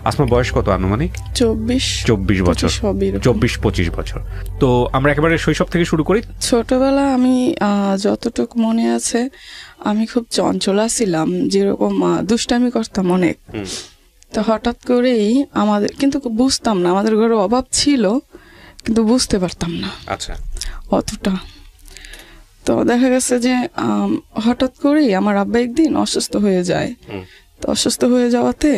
আসমা বয়স কত আনুমানিক? 24 বছর, 24-25 বছর। তো আমরা একেবারে শৈশব থেকে শুরু করি। ছোটবেলা আমি যতটুকু মনে আছে আমি খুব চঞ্চলা ছিলাম, যেরকম দুষ্টামি করতাম অনেক। তো হঠাৎ করেই আমাদের, কিন্তু বুঝতাম না, আমাদের ঘরে অভাব ছিল কিন্তু বুঝতে পারতাম না আচ্ছা অতটা। তো দেখা গেছে যে হঠাৎ করেই আমার আব্বা একদিন অসুস্থ হয়ে যায়। তো অসুস্থ হয়ে যাওয়াতে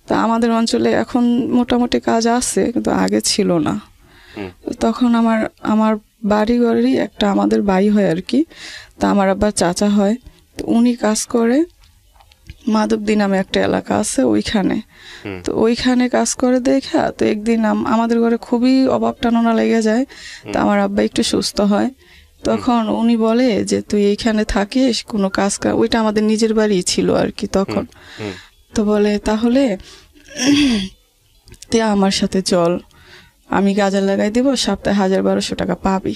তা আমাদের অঞ্চলে এখন মোটামুটি কাজ আছে কিন্তু আগে ছিল না। তখন আমার বাড়ি ঘরেরই একটা আমাদের বাড়ি হয় আর কি। তা আমার আব্বার চাচা হয়, তো উনি কাজ করে মাধবদী নামে একটা এলাকা আছে ওইখানে। তো ওইখানে কাজ করে দেখা তো একদিন আমাদের ঘরে খুবই অভাব টাননা লেগে যায়। তো আমার আব্বা একটু সুস্থ হয়, তখন উনি বলে যে তুই এইখানে থাকিস, কোনো কাজ, ওইটা আমাদের নিজের বাড়ি ছিল আর কি তখন। তো বলে তাহলে তুই আমার সাথে চল, আমি গাজা লাগাই দিব, সপ্তাহে 1,000-1,200 টাকা পাবি।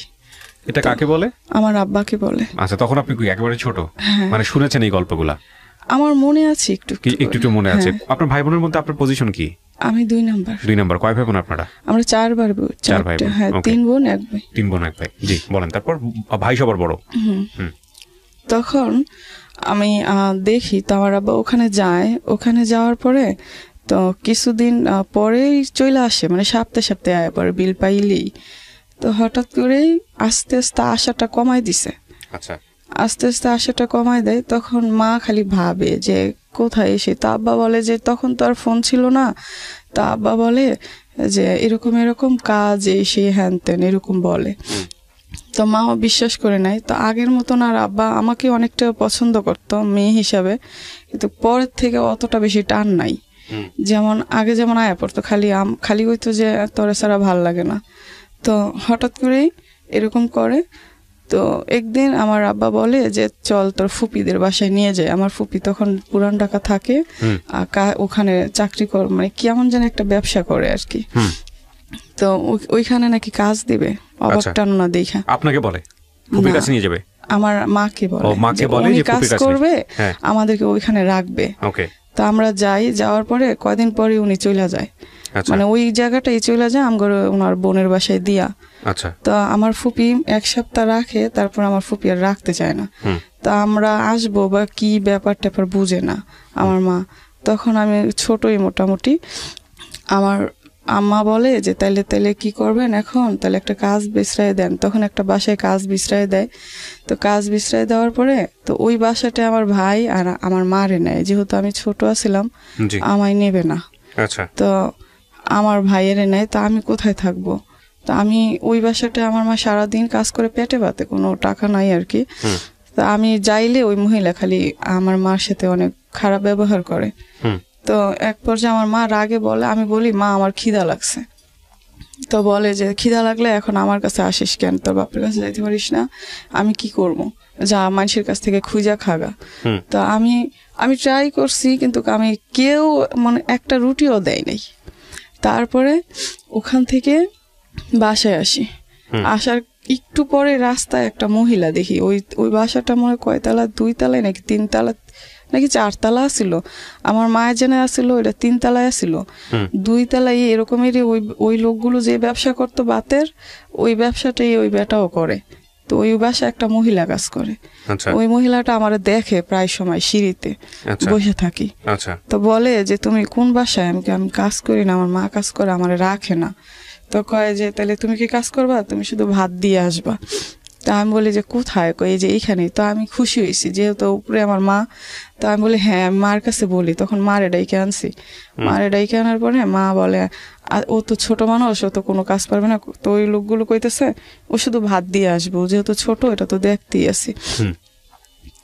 এটা কাকে বলে? আমার আব্বাকে বলে। আচ্ছা, তখন আপনি একেবারে ছোট, মানে শুনেছেন এই গল্পগুলা? আমার মনে আছে একটু মনে আছে। আপনার ভাই বোনের মধ্যে আপনার পজিশন কি? আমি 2 নাম্বার। কয় ভাই বোন আপনারা? আমরা 4 ভাই। হ্যাঁ, 3 বোন 1 ভাই। 3 বোন 1 ভাই। জি বলেন। তারপর ভাই সবার বড়। তখন আমি দেখি তো আমার আব্বা ওখানে যায়। ওখানে যাওয়ার পরে তো কিছুদিন পরেই চলে আসে, মানে সপ্তাহে আয় পরে বিল পাইলেই। তো হঠাৎ করেই আস্তে আস্তে আশাটা কমাই দিছে। আচ্ছা, আস্তে আস্তে আশাটা কমাই দেয়। তখন মা খালি ভাবে যে কোথায় এসে। তা আব্বা বলে যে তখন তো আর ফোন ছিল না। তা আব্বা বলে যে এরকম কাজ এসে হ্যান তেন এরকম বলে। তো মাও বিশ্বাস করে নাই। তো আগের মতন আর আব্বা আমাকে অনেকটা পছন্দ করতো মেয়ে হিসাবে, কিন্তু পরের থেকে অতটা বেশি টান নাই। যেমন আগে যেমন আয়া পড়তো, খালি হইতো যে তোরে ছাড়া ভাল লাগে না। তো হঠাৎ করেই এরকম করে। তো একদিন আমার আব্বা বলে যে চল তোর ফুপিদের বাসায় নিয়ে যায়। আমার ফুপি তখন পুরান ঢাকা থাকে, ওখানে চাকরি কর, মানে কেমন যেন একটা ব্যবসা করে আর কি। তো ওইখানে নাকি কাজ দিবে, অভাবটা না দেখা। আপনাকে বলে ফুপির কাছে নিয়ে যাবে? আমার মাকে বলে যে কাজ করবে, আমাদেরকে ওইখানে রাখবে। তো আমরা যাওয়ার পরে কয়দিন পরে উনি চলে যায়, মানে ওই জায়গাটাই চলে যায় আমার ওনার বোনের বাসায় দিয়া। আচ্ছা। তো আমার ফুপি 1 সপ্তাহ রাখে, তারপর আমার ফুপি আর রাখতে চায় না। তা আমরা আসবো বা কি ব্যাপার বুঝে না আমার মা। তখন আমি ছোটই মোটামুটি। আমার আম্মা বলে যে তাইলে কি করবেন এখন, তাহলে একটা কাজ বিছরাই দেন। তখন একটা বাসায় কাজ বিছরাই দেয়। তো কাজ বিছরাই দেওয়ার পরে তো ওই বাসাটা আমার ভাই আর আমার মারে নেয়, যেহেতু আমি ছোট ছিলাম আমায় নেবে না। আচ্ছা। তো আমার ভাইয়ের নেয়। তো আমি কোথায় থাকবো? তো আমি ওই বাসাটা আমার মা সারাদিন কাজ করে পেটে পাতে, কোনো টাকা নাই আর কি। তো আমি যাইলে ওই মহিলা খালি আমার মার সাথে অনেক খারাপ ব্যবহার করে। তো এক পর্যায়ে আমার মা রাগে বলে, আমি বলি মা আমার খিদা লাগছে। তো বলে যে খিদা লাগলে এখন আমার কাছে আসিস কেন, তোর বাপের কাছে যাইতে পারিস না? আমি কি করবো, যা মানুষের কাছ থেকে খুঁজা খাগা। তো আমি ট্রাই করছি, কিন্তু আমি কেউ মানে একটা রুটিও দেয় নাই। তারপরে ওখান থেকে বাসায় আসি। আসার একটু পরে রাস্তায় একটা মহিলা দেখি। ওই বাসাটা মনে কয়তলা, 2 তলায় নাকি 3 তলা নাকি 4 তলা ছিল। আমার মায়ের জেনে আসছিল ওইটা 3 তলায় ছিল। 2 তলায় এরকমেরই ওই লোকগুলো যে ব্যবসা করতো বাতের, ওই ব্যবসাটাই ওই বেটাও করে। তো ওই বাসায় একটা মহিলা কাজ করে। ওই মহিলাটা আমার দেখে প্রায় সময় সিঁড়িতে বসে থাকি। তো বলে যে তুমি কোন বাসায়? আমি কাজ করি না, আমার মা কাজ করে, আমার রাখে না। তো কয় যে তাহলে তুমি কি কাজ করবা, তুমি শুধু ভাত দিয়ে আসবা। তা আমি বলি যে কোথায়? এই যে এইখানেই। তো আমি খুশি হয়েছি যেহেতু উপরে আমার মা। তো আমি বলি হ্যাঁ, আমি মার কাছে বলি। তখন মারে ডাইকে আনছি। মারে ডাইকে আনার পরে মা বলে ও তো ছোট মানুষ, ও তো কোনো কাজ পারবে না। তো ওই লোকগুলো কইতেছে ও শুধু ভাত দিয়ে আসবে, ও যেহেতু ছোট এটা তো দেখতেই আছি।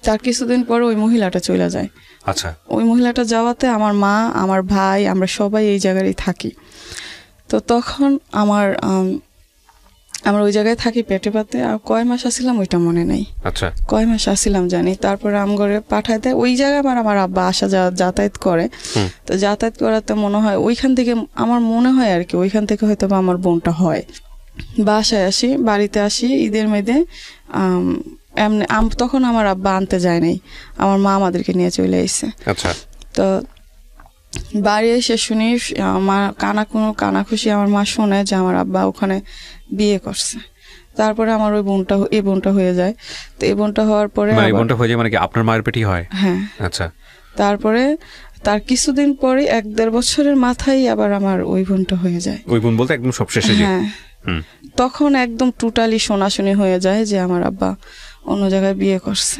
তার কিছুদিন পরে ওই মহিলাটা চলে যায়। আচ্ছা। ওই মহিলাটা যাওয়াতে আমার মা, আমার ভাই, আমরা সবাই এই জায়গায় থাকি। তো তখন আমরা ওই জায়গায় থাকি পেটে পাতে। আর কয় মাস আসছিলাম ওইটা মনে নেই। আচ্ছা। কয় মাস আসছিলাম জানি। তারপরে আমগরে পাঠায় দেয় ওই জায়গায়। আমার আব্বা আসা যাতায়াত করে। তো যাতায়াত করাতে মনে হয় ওইখান থেকে, আমার মনে হয় আর কি, ওইখান থেকে হয়তো আমার বোনটা হয়। বাসায় আসি, বাড়িতে আসি ঈদের মেয়েদে। এমনি তখন আমার আব্বা আনতে যায় নাই, আমার মা আমাদেরকে নিয়ে চলে এসেছে। আচ্ছা। তো বাড়ি এসে শুনি মা কানাখুশি আমার মা শোনে যে আমার আব্বা ওখানে বিয়ে করছে। তারপরে আমার এই বোনটা হয়ে যায়। তো এই বোনটা হওয়ার পরে মানে কি আপনার মায়ের পেটই হয়? হ্যাঁ। আচ্ছা। তারপরে তার কিছুদিন পরে 1-1.5 বছরের মাথায় আবার আমার ওই বোনটা হয়ে যায়। ওই বোন বলতে একদম সবশেষে? হ্যাঁ। তখন একদম টোটালি শোনাশুনি হয়ে যায় যে আমার আব্বা অন্য জায়গায় বিয়ে করছে।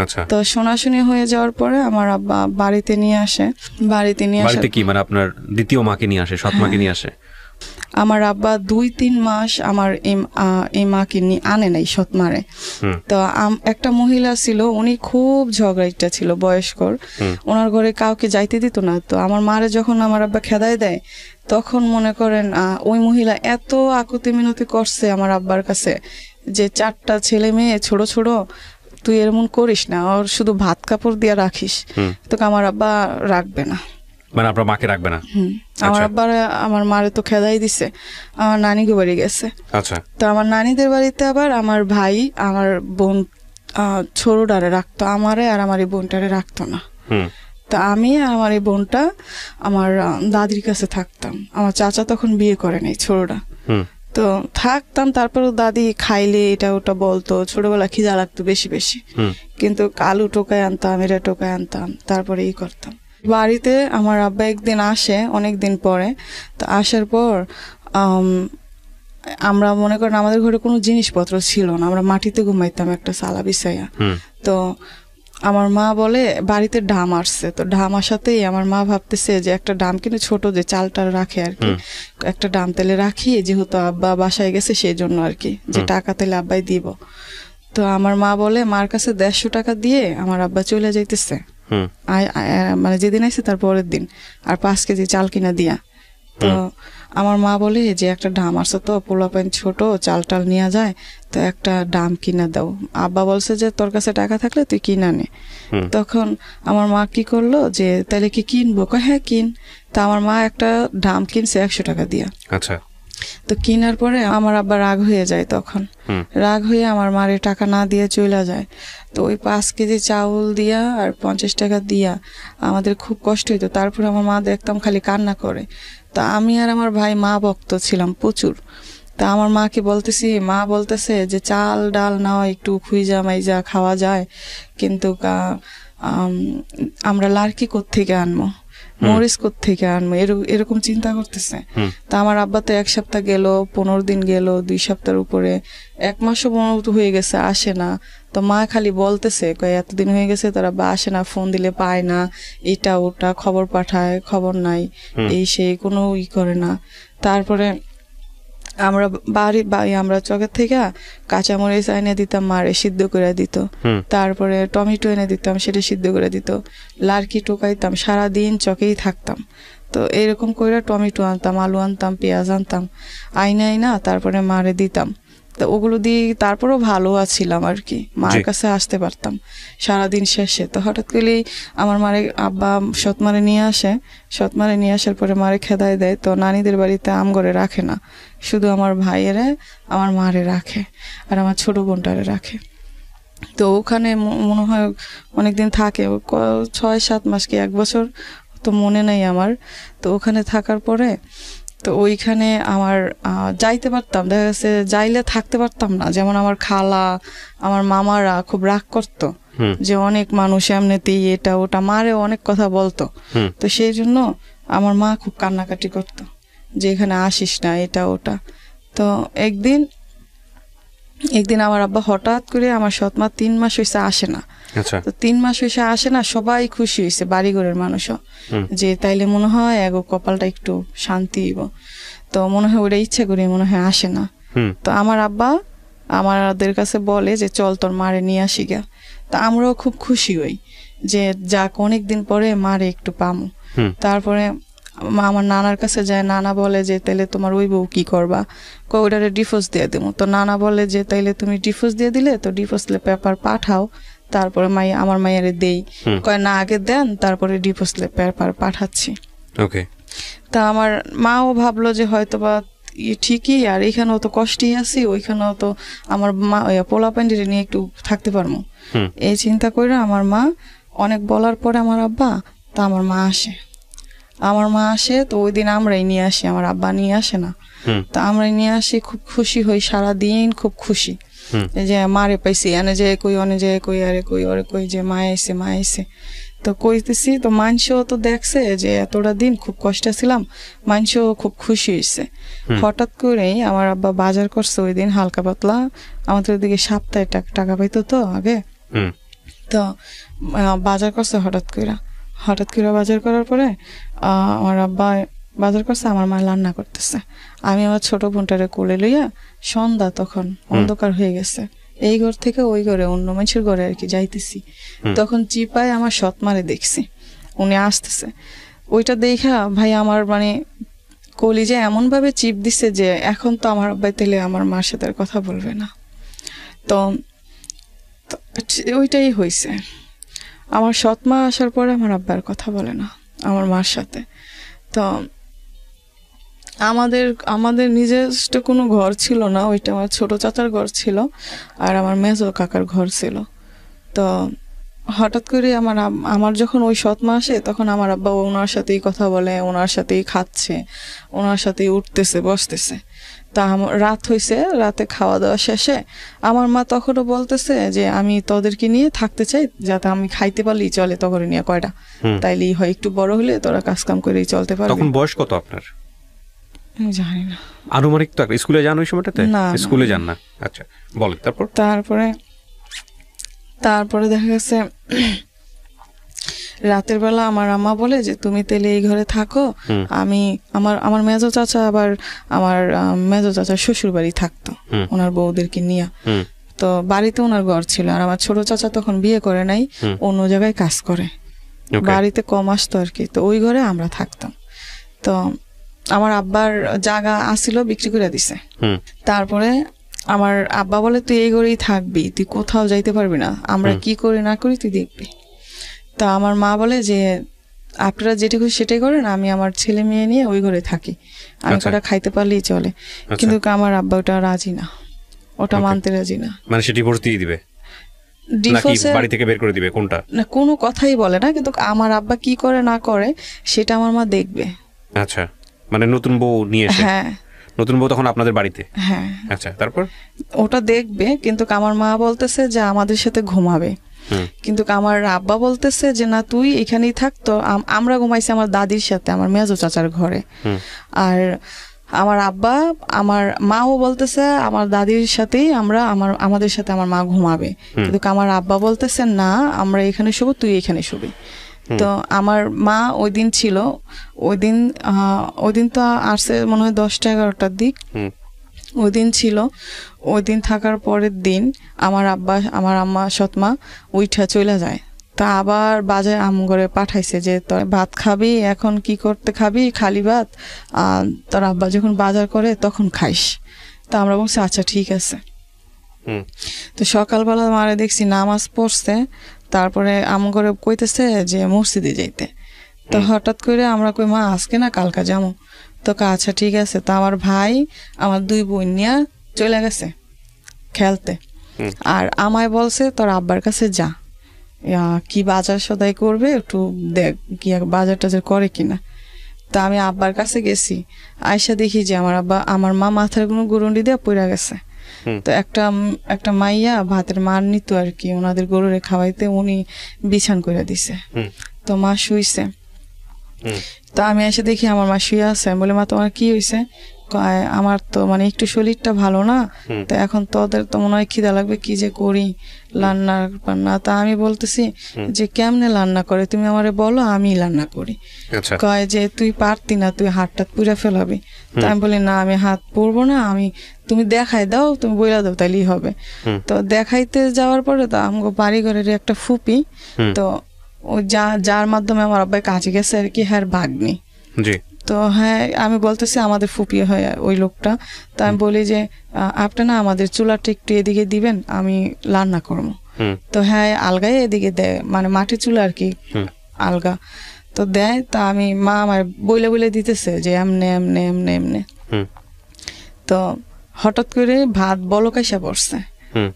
আচ্ছা। তো শোনাশুনি হয়ে যাওয়ার পরে আমার আব্বা বাড়িতে নিয়ে আসে। বাড়িতে কি মানে আপনার দ্বিতীয় মাকে নিয়ে আসে, সৎ মাকে নিয়ে আসে? আমার আব্বা 2-3 মাস আমার এই মাকে নিয়ে আনে নাই, সৎ মারে। তো একটা মহিলা ছিল, উনি খুব ঝগড়াইটা ছিল, বয়স্কর। ওনার ঘরে কাউকে যাইতে দিত না। তো আমার মারে যখন আমার আব্বা খেদাই দেয়, তখন মনে করেন ওই মহিলা এত আকুতি মিনতি করছে আমার আব্বার কাছে যে 4টা ছেলে মেয়ে ছোট ছোট, তুই এমন করিস না, ওর শুধু ভাত কাপড় দিয়ে রাখিস, তোকে আমার আব্বা রাখবে না। মানে আপনার মাকে রাখবে না? আমার আব্বা আমার মারে তো খেদাই দিছে, আমার নানিকে বাড়ি গেছে। আচ্ছা। তো আমার নানিদের বাড়িতে আবার আমার ভাই আমার বোন ছোটটারে রাখতো, আমারে আর আমার এই বোনটারে রাখতো না। তো আমি আর আমার এই বোনটা আমার দাদির কাছে থাকতাম। আমার চাচা তখন বিয়ে করে নাই, ছোটটা। তো থাকতাম। তারপর দাদি খাইলে এটা ওটা বলতো, ছোটবেলা খিদা লাগতো বেশি বেশি, কিন্তু আলু টোকায় আনতাম, এটা টোকায় আনতাম, তারপরে এই করতাম। বাড়িতে আমার আব্বা একদিন আসে অনেকদিন পরে। তো আসার পর আমরা মনে করেন আমাদের ঘরে কোনো জিনিসপত্র ছিল না, আমরা মাটিতে ঘুমাইতাম একটা সালা বিছাইয়া। তো আমার মা বলে বাড়িতে ডাম আসছে। তো ডাম আসাতেই আমার মা ভাবতেছে যে একটা ডাম কিন্তু ছোট যে চালটা রাখে আর কি, একটা ডাম তেলে রাখি, যেহেতু আব্বা বাসায় গেছে সেই জন্য আর কি, যে টাকা তেলে আব্বাই দিব। তো আমার মা বলে মার কাছে 150 টাকা দিয়ে আমার আব্বা চলে যাইতেছে, মানে যেদিন আইছে তার পরের দিন, আর 5 কেজি চাল কিনা দিয়া। তো আমার মা বলে যে একটা ডাম আসছে, তো পোলাপাইন ছোট, চাল টাল নেওয়া যায়, তো একটা ডাম কিনা দাও। আব্বা বলছে যে তোর কাছে টাকা থাকলে তুই কিনা নে। তখন আমার মা কি করলো যে তাহলে কি কিনবো, হ্যাঁ কিন। তা আমার মা একটা ডাম কিনছে 100 টাকা দিয়া। আচ্ছা। তো কিনার পরে আমার আব্বা রাগ হয়ে যায়, তখন রাগ হয়ে আমার মারে টাকা না দিয়ে চলে যায়। তো ওই 5 কেজি চাউল দিয়া আর 50 টাকা দিয়া আমাদের খুব কষ্ট হইতো। তারপরে আমার মা দেখতাম খালি কান্না করে। তা আমি আর আমার ভাই মা ভক্ত ছিলাম প্রচুর। তা আমার মাকে বলতেছি, মা বলতেছে যে চাল ডাল নাও, একটু খুঁজা মাইজা খাওয়া যায়, কিন্তু আমরা লাড়কি কোত্থেকে আনবো, মরিচ কোত্থেকে আনবো, এরকম চিন্তা করতেছে। তা আমার আব্বা তো 1 সপ্তাহ গেল, 15 দিন গেল, 2 সপ্তাহের উপরে, 1 মাসও হয়ে গেছে, আসে না। তো মা খালি বলতেছে এতদিন হয়ে গেছে তোর আব্বা আসে না, ফোন দিলে পায় না, এটা ওটা খবর পাঠায়, খবর নাই, এই সেই কোনো করে না। তারপরে আমরা আমরা চকের থেকে কাঁচামরিচ এনে দিতাম, মারে সিদ্ধ করে দিত। তারপরে টমেটো এনে দিতাম, সেটা সিদ্ধ করে দিত। লাড়কি টোকাইতাম, সারাদিন চকেই থাকতাম। তো এরকম করে টমেটো আনতাম, আলু আনতাম, পেঁয়াজ আনতাম, আইনা তারপরে মারে দিতাম। তো ওগুলো দিয়ে তারপরও ভালো আছিলাম আর কি, মার কাছে আসতে পারতাম সারাদিন শেষে। তো হঠাৎ করে আমার মারে আব্বা সৎমারে নিয়ে আসে, সৎমারে নিয়ে আসার পরে মারে খেদাই দেয়। তো নানিদের বাড়িতে আম ঘরে রাখে না, শুধু আমার ভাইয়েরে আমার মারে রাখে আর আমার ছোট বোনটারে রাখে। তো ওখানে মনে হয় অনেকদিন থাকে, 6-7 মাস কি 1 বছর, তো মনে নেই আমার। তো ওখানে থাকার পরে তো ওইখানে আমার যাইতে পারতাম, দেখা গেছে যাইলে থাকতে পারতাম না। যেমন আমার খালা, আমার মামারা খুব রাগ করতো যে অনেক মানুষ এমনিতেই এটা ওটা, মারে অনেক কথা বলতো। তো সেই জন্য আমার মা খুব কান্নাকাটি করতো যে এখানে আসিস না, এটা ওটা। তো একদিন আমার আব্বা হঠাৎ করে, আমার সৎমা 3 মাস হয়েছে আসে না। তো 3 মাস হয়েছে আসে না, সবাই খুশি হয়েছে বাড়িঘরের মানুষও, যে তাইলে মনে হয় এগো কপালটা একটু শান্তি হইব। তো মনে হয় ওটা ইচ্ছা করে মনে হয় আসে না। তো আমার আব্বা আমাদের কাছে বলে যে চল তোর মারে নিয়ে আসি গা। তা আমরাও খুব খুশি হই যে যাক অনেকদিন পরে মারে একটু পামু। তারপরে আমার নানার কাছে যায়, নানা বলে যে তাইলে তোমার ওই বউ কি করবা, ওইটারে ডিভোর্স দিয়ে দেবো। তো নানা বলে যে তাইলে তুমি ডিভোর্স দিয়ে দিলে তো ডিভোর্স পেপার পাঠাও, তারপরে আমার মায়েরে দেই। কয় না আগে দেন, তারপরে ডিভোর্স পেপার পাঠাচ্ছি। তা আমার মাও ভাবলো যে হয়তো বা ঠিকই, আর এখানেও তো কষ্টই আছি, ওইখানেও তো আমার মা পোলা প্যান্ডিরে নিয়ে একটু থাকতে পারবো, এই চিন্তা করে আমার মা অনেক বলার পরে আমার আব্বা, তা আমার মা আসে। আমার মা আসে, তো ওই দিন আমরাই নিয়ে আসি, আমার আব্বা নিয়ে আসে না। তো আমরাই নিয়ে আসি, খুব খুশি হই, সারাদিন খুব খুশি যে মারে পাইছি, এনে যে কই অনে যে কই আরে কই ওরে কই যে মা আইছে মা আইছে। তো কইতেছি, তো মানুষও তো দেখছে যে এতটা দিন খুব কষ্ট ছিলাম, মানুষও খুব খুশি হয়েছে। হঠাৎ করেই আমার আব্বা বাজার করছে ওই দিন হালকা পাতলা, আমাদের ওদিকে সপ্তাহে টাকা পাইতো তো আগে, তো বাজার করছে হঠাৎ করে বাজার করার পরে আমার আব্বা বাজার করছে, আমার মা রান্না করতেছে, আমি আমার ছোট বোনটারে কোলে লইয়া, সন্ধ্যা তখন অন্ধকার হয়ে গেছে, এই ঘর থেকে ওই ঘরে অন্য মানুষের ঘরে আর কি যাইতেছি, তখন চিপায় আমার সৎ মারে দেখছি উনি আসতেছে। ওইটা দেখা ভাই আমার মানে কলিজা এমন ভাবে চিপ দিছে যে এখন তো আমার আব্বাই তেলে আমার মার সাথে আর কথা বলবে না। তো ওইটাই হয়েছে, আমার সৎ মা আসার পরে আমার আব্বার কথা বলে না আমার মার সাথে। তো আমাদের নিজস্ব কোনো ঘর ছিল না, ওইটা আমার ছোট চাচার ঘর ছিল আর আমার মেজো কাকার ঘর ছিল। তো হঠাৎ করে আমার যখন ওই সৎ মা আসে, তখন আমার আব্বা ওনার সাথেই কথা বলে, ওনার সাথেই খাচ্ছে, ওনার সাথেই উঠতেছে বসতেছে। তা রাত হয়েছে, রাতে খাওয়া দাওয়া শেষে আমার মা তখনও বলতেছে যে আমি তোদেরকে নিয়ে থাকতে চাই, যাতে আমি খাইতে পারলেই চলে, তখন নিয়ে কয়টা তাইলেই হয়, একটু বড় হলে তোরা কাজ কাম করেই চলতে পারবি। তখন বয়স কত আপনার? জানি না, আনুমানিক। তো স্কুলে যান ওই সময়টাতে? না, স্কুলে যান না। আচ্ছা, বলেন। তারপরে দেখা গেছে রাতের বেলা আমার আম্মা বলে যে তুমি তেলে এই ঘরে থাকো, আমি আমার মেজো চাচা, আবার আমার মেজো চাচার শ্বশুর বাড়ি থাকতো ওনার বউদেরকে নিয়ে। তো বাড়িতে ওনার ঘর ছিল, আর আমার ছোট চাচা তখন বিয়ে করে নাই, অন্য জায়গায় কাজ করে, বাড়িতে কম আসতো আর কি। তো ওই ঘরে আমরা থাকতাম। তো আমার আব্বার জায়গা আসছিল, বিক্রি করে দিছে। তারপরে আমার আব্বা বলে তুই এই ঘরেই থাকবি, তুই কোথাও যাইতে পারবি না, আমরা কি করি না করি তুই দেখবি। তা আমার মা বলে যে আপনারা যেটা খুশি সেটাই করেন, আমি আমার ছেলে মেয়ে নিয়ে ওই ঘরে থাকি, আমি কটা খাইতে পারলেই চলে। কিন্তু আমার আব্বা ওটা রাজি না, ওটা মানতে রাজি না। মানে সে ডিভোর্স দিয়ে দিবে নাকি বাড়ি থেকে বের করে দিবে? কোনটা না, কোনো কথাই বলে না, কিন্তু আমার আব্বা কি করে না করে সেটা আমার মা দেখবে। আচ্ছা, মানে নতুন বউ নিয়ে এসে? হ্যাঁ, নতুন বউ তখন আপনাদের বাড়িতে? হ্যাঁ। আচ্ছা, তারপর ওটা দেখবে, কিন্তু আমার মা বলতেছে যে আমাদের সাথে ঘুমাবে, কিন্তু আমার আব্বা বলতেছে যে না তুই এখানেই থাক। তো আমরা ঘুমাইছি আমার দাদির সাথে, আমার মেজো চাচার ঘরে। আর আমার আব্বা, আমার মাও বলতেছে আমার দাদির সাথেই আমাদের সাথে আমার মা ঘুমাবে, কিন্তু আমার আব্বা বলতেছে না আমরা এখানে শুবো, তুই এখানে শুবি। তো আমার মা ওই দিন ছিল, ওই দিন তো আসছে মনে হয় 10টা-11টার দিক, ওই দিন ছিল। ওই দিন থাকার পরের দিন আমার আম্মা সৎমা উইঠা চলে যায়। তা আবার বাজার আমঘরে পাঠাইছে যে তোর ভাত খাবি, এখন কি করতে খাবি, খালি ভাত, তোর আব্বা যখন বাজার করে তখন খাইস। তা আমরা বলছি আচ্ছা ঠিক আছে। তো সকালবেলা মারে দেখছি নামাজ পড়ছে, তারপরে আমঘরে কইতেছে যে মসজিদে যাইতে। তো হঠাৎ করে আমরা কই মা আজকে না কালকা যাবো। তো আচ্ছা ঠিক আছে। তো আমার ভাই আমার 2 বোন নিয়ে চলে গেছে খেলতে, আর আমায় বলছে তোর আব্বার কাছে যা, কি বাজার সদাই করবে একটু দেখ, কি বাজার টাজার করে কিনা। তা আমি আব্বার কাছে গেছি, আয়সা দেখি যে আমার মা মাথার কোনো গুরুন্ডি দিয়ে পড়ে গেছে। তো একটা মাইয়া ভাতের মার নিত আর কি, ওনাদের গরুরে খাওয়াইতে, উনি বিছান করে দিছে। তো মা শুইছে। তো আমি এসে দেখি আমার মা শুয়ে আছে। আমি বলি মা তোমার কি হয়েছে? আমার তো মানে একটু শরীরটা ভালো না, তো এখন তোদের তো মনে হয় খিদা লাগবে, কি যে করি রান্না। তা আমি বলতেছি যে কেমনে রান্না করে তুমি আমারে বলো, আমি রান্না করি। কয় যে তুই পারতি না, তুই হাতটা পুড়ে ফেলাবি। তা আমি বলি না আমি হাত পুড়বো না, তুমি দেখাই দাও, তুমি বইলা দাও তাইলেই হবে। তো দেখাইতে যাওয়ার পরে তো আমাকে বাড়ি ঘরের একটা ফুপি, তো ও যার মাধ্যমে আমার আব্বাই কাজে গেছে আর কি, হ্যাঁ ভাগ্নি। তো হ্যাঁ আমি বলতেছি আমাদের ফুপি হয় ওই লোকটা। তো আমি বলি যে আপনি না আমাদের চুলাটা একটু এদিকে দিবেন, আমি রান্না করবো। তো হ্যাঁ আলগায় এদিকে দেয়, মানে মাটির চুলা আর কি আলগা। তো দেয়, তা আমি মা আমার বইলে দিতেছে যে এমনে এমনে এমনে এমনে। তো হঠাৎ করে ভাত বলকাইসা পড়ছে,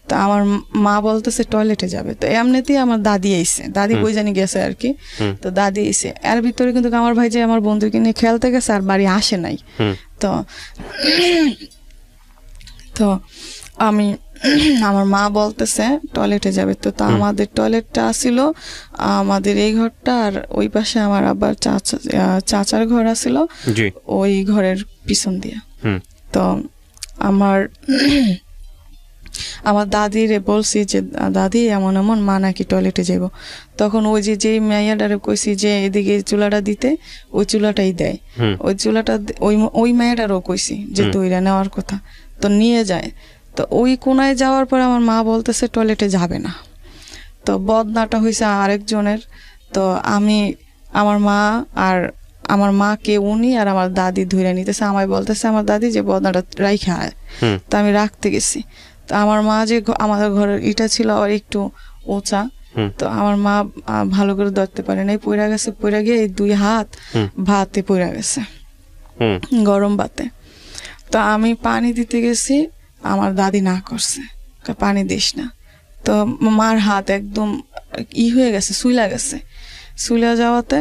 তো আমার মা বলতেছে টয়লেটে যাবে, তো এমনিতেই আমার দাদি আইছে, দাদি বই জানি গেছে আর কি, তো দাদি আইছে এর ভিতরে কিন্তু আমার ভাই যে আমার বন্ধুকে নিয়ে খেলতে গেছে আর বাড়ি আসে নাই। তো তো আমি আমার মা বলতেছে টয়লেটে যাবে, তো আমাদের টয়লেটটা ছিল আমাদের এই ঘরটা, আর ওই পাশে আমার আবার চাচার ঘর আছিল ওই ঘরের পিছন দিয়ে। তো আমার দাদিরে বলছি যে দাদি এমন এমন মা নাকি টয়লেটে যাব, তখন ওই যে মেয়েটারে কইছি যে এদিকে চুলাটা দিতে, ওই চুলাটাই দেয়, ওই চুলাটা ওই মেয়েটারও কইছি যে তৈরা নেওয়ার কথা, তো নিয়ে যায়। তো ওই কোনায় যাওয়ার পর আমার মা বলতেছে টয়লেটে যাবে না, তো বদনাটা হয়েছে আরেকজনের। তো আমার মা আর আমার মাকে উনি আর আমার দাদি ধরে নিতেছে, আমায় বলতেছে আমার দাদি যে বদনাটা রাইখা আয়, তো আমি রাখতে গেছি। তো আমার মা যে আমাদের ঘরের ইটা ছিল আবার একটু উঁচা, তো আমার মা ভালো করে ধরতে পারে নাই, পইরা গেছে, পইরা গিয়ে এই 2 হাত ভাতে পইরা গেছে, গরম ভাতে। তো আমি পানি দিতে গেছি, আমার দাদি না করছে, পানি দিস না। তো মার হাত একদম হয়ে গেছে, সুইলা যাওয়াতে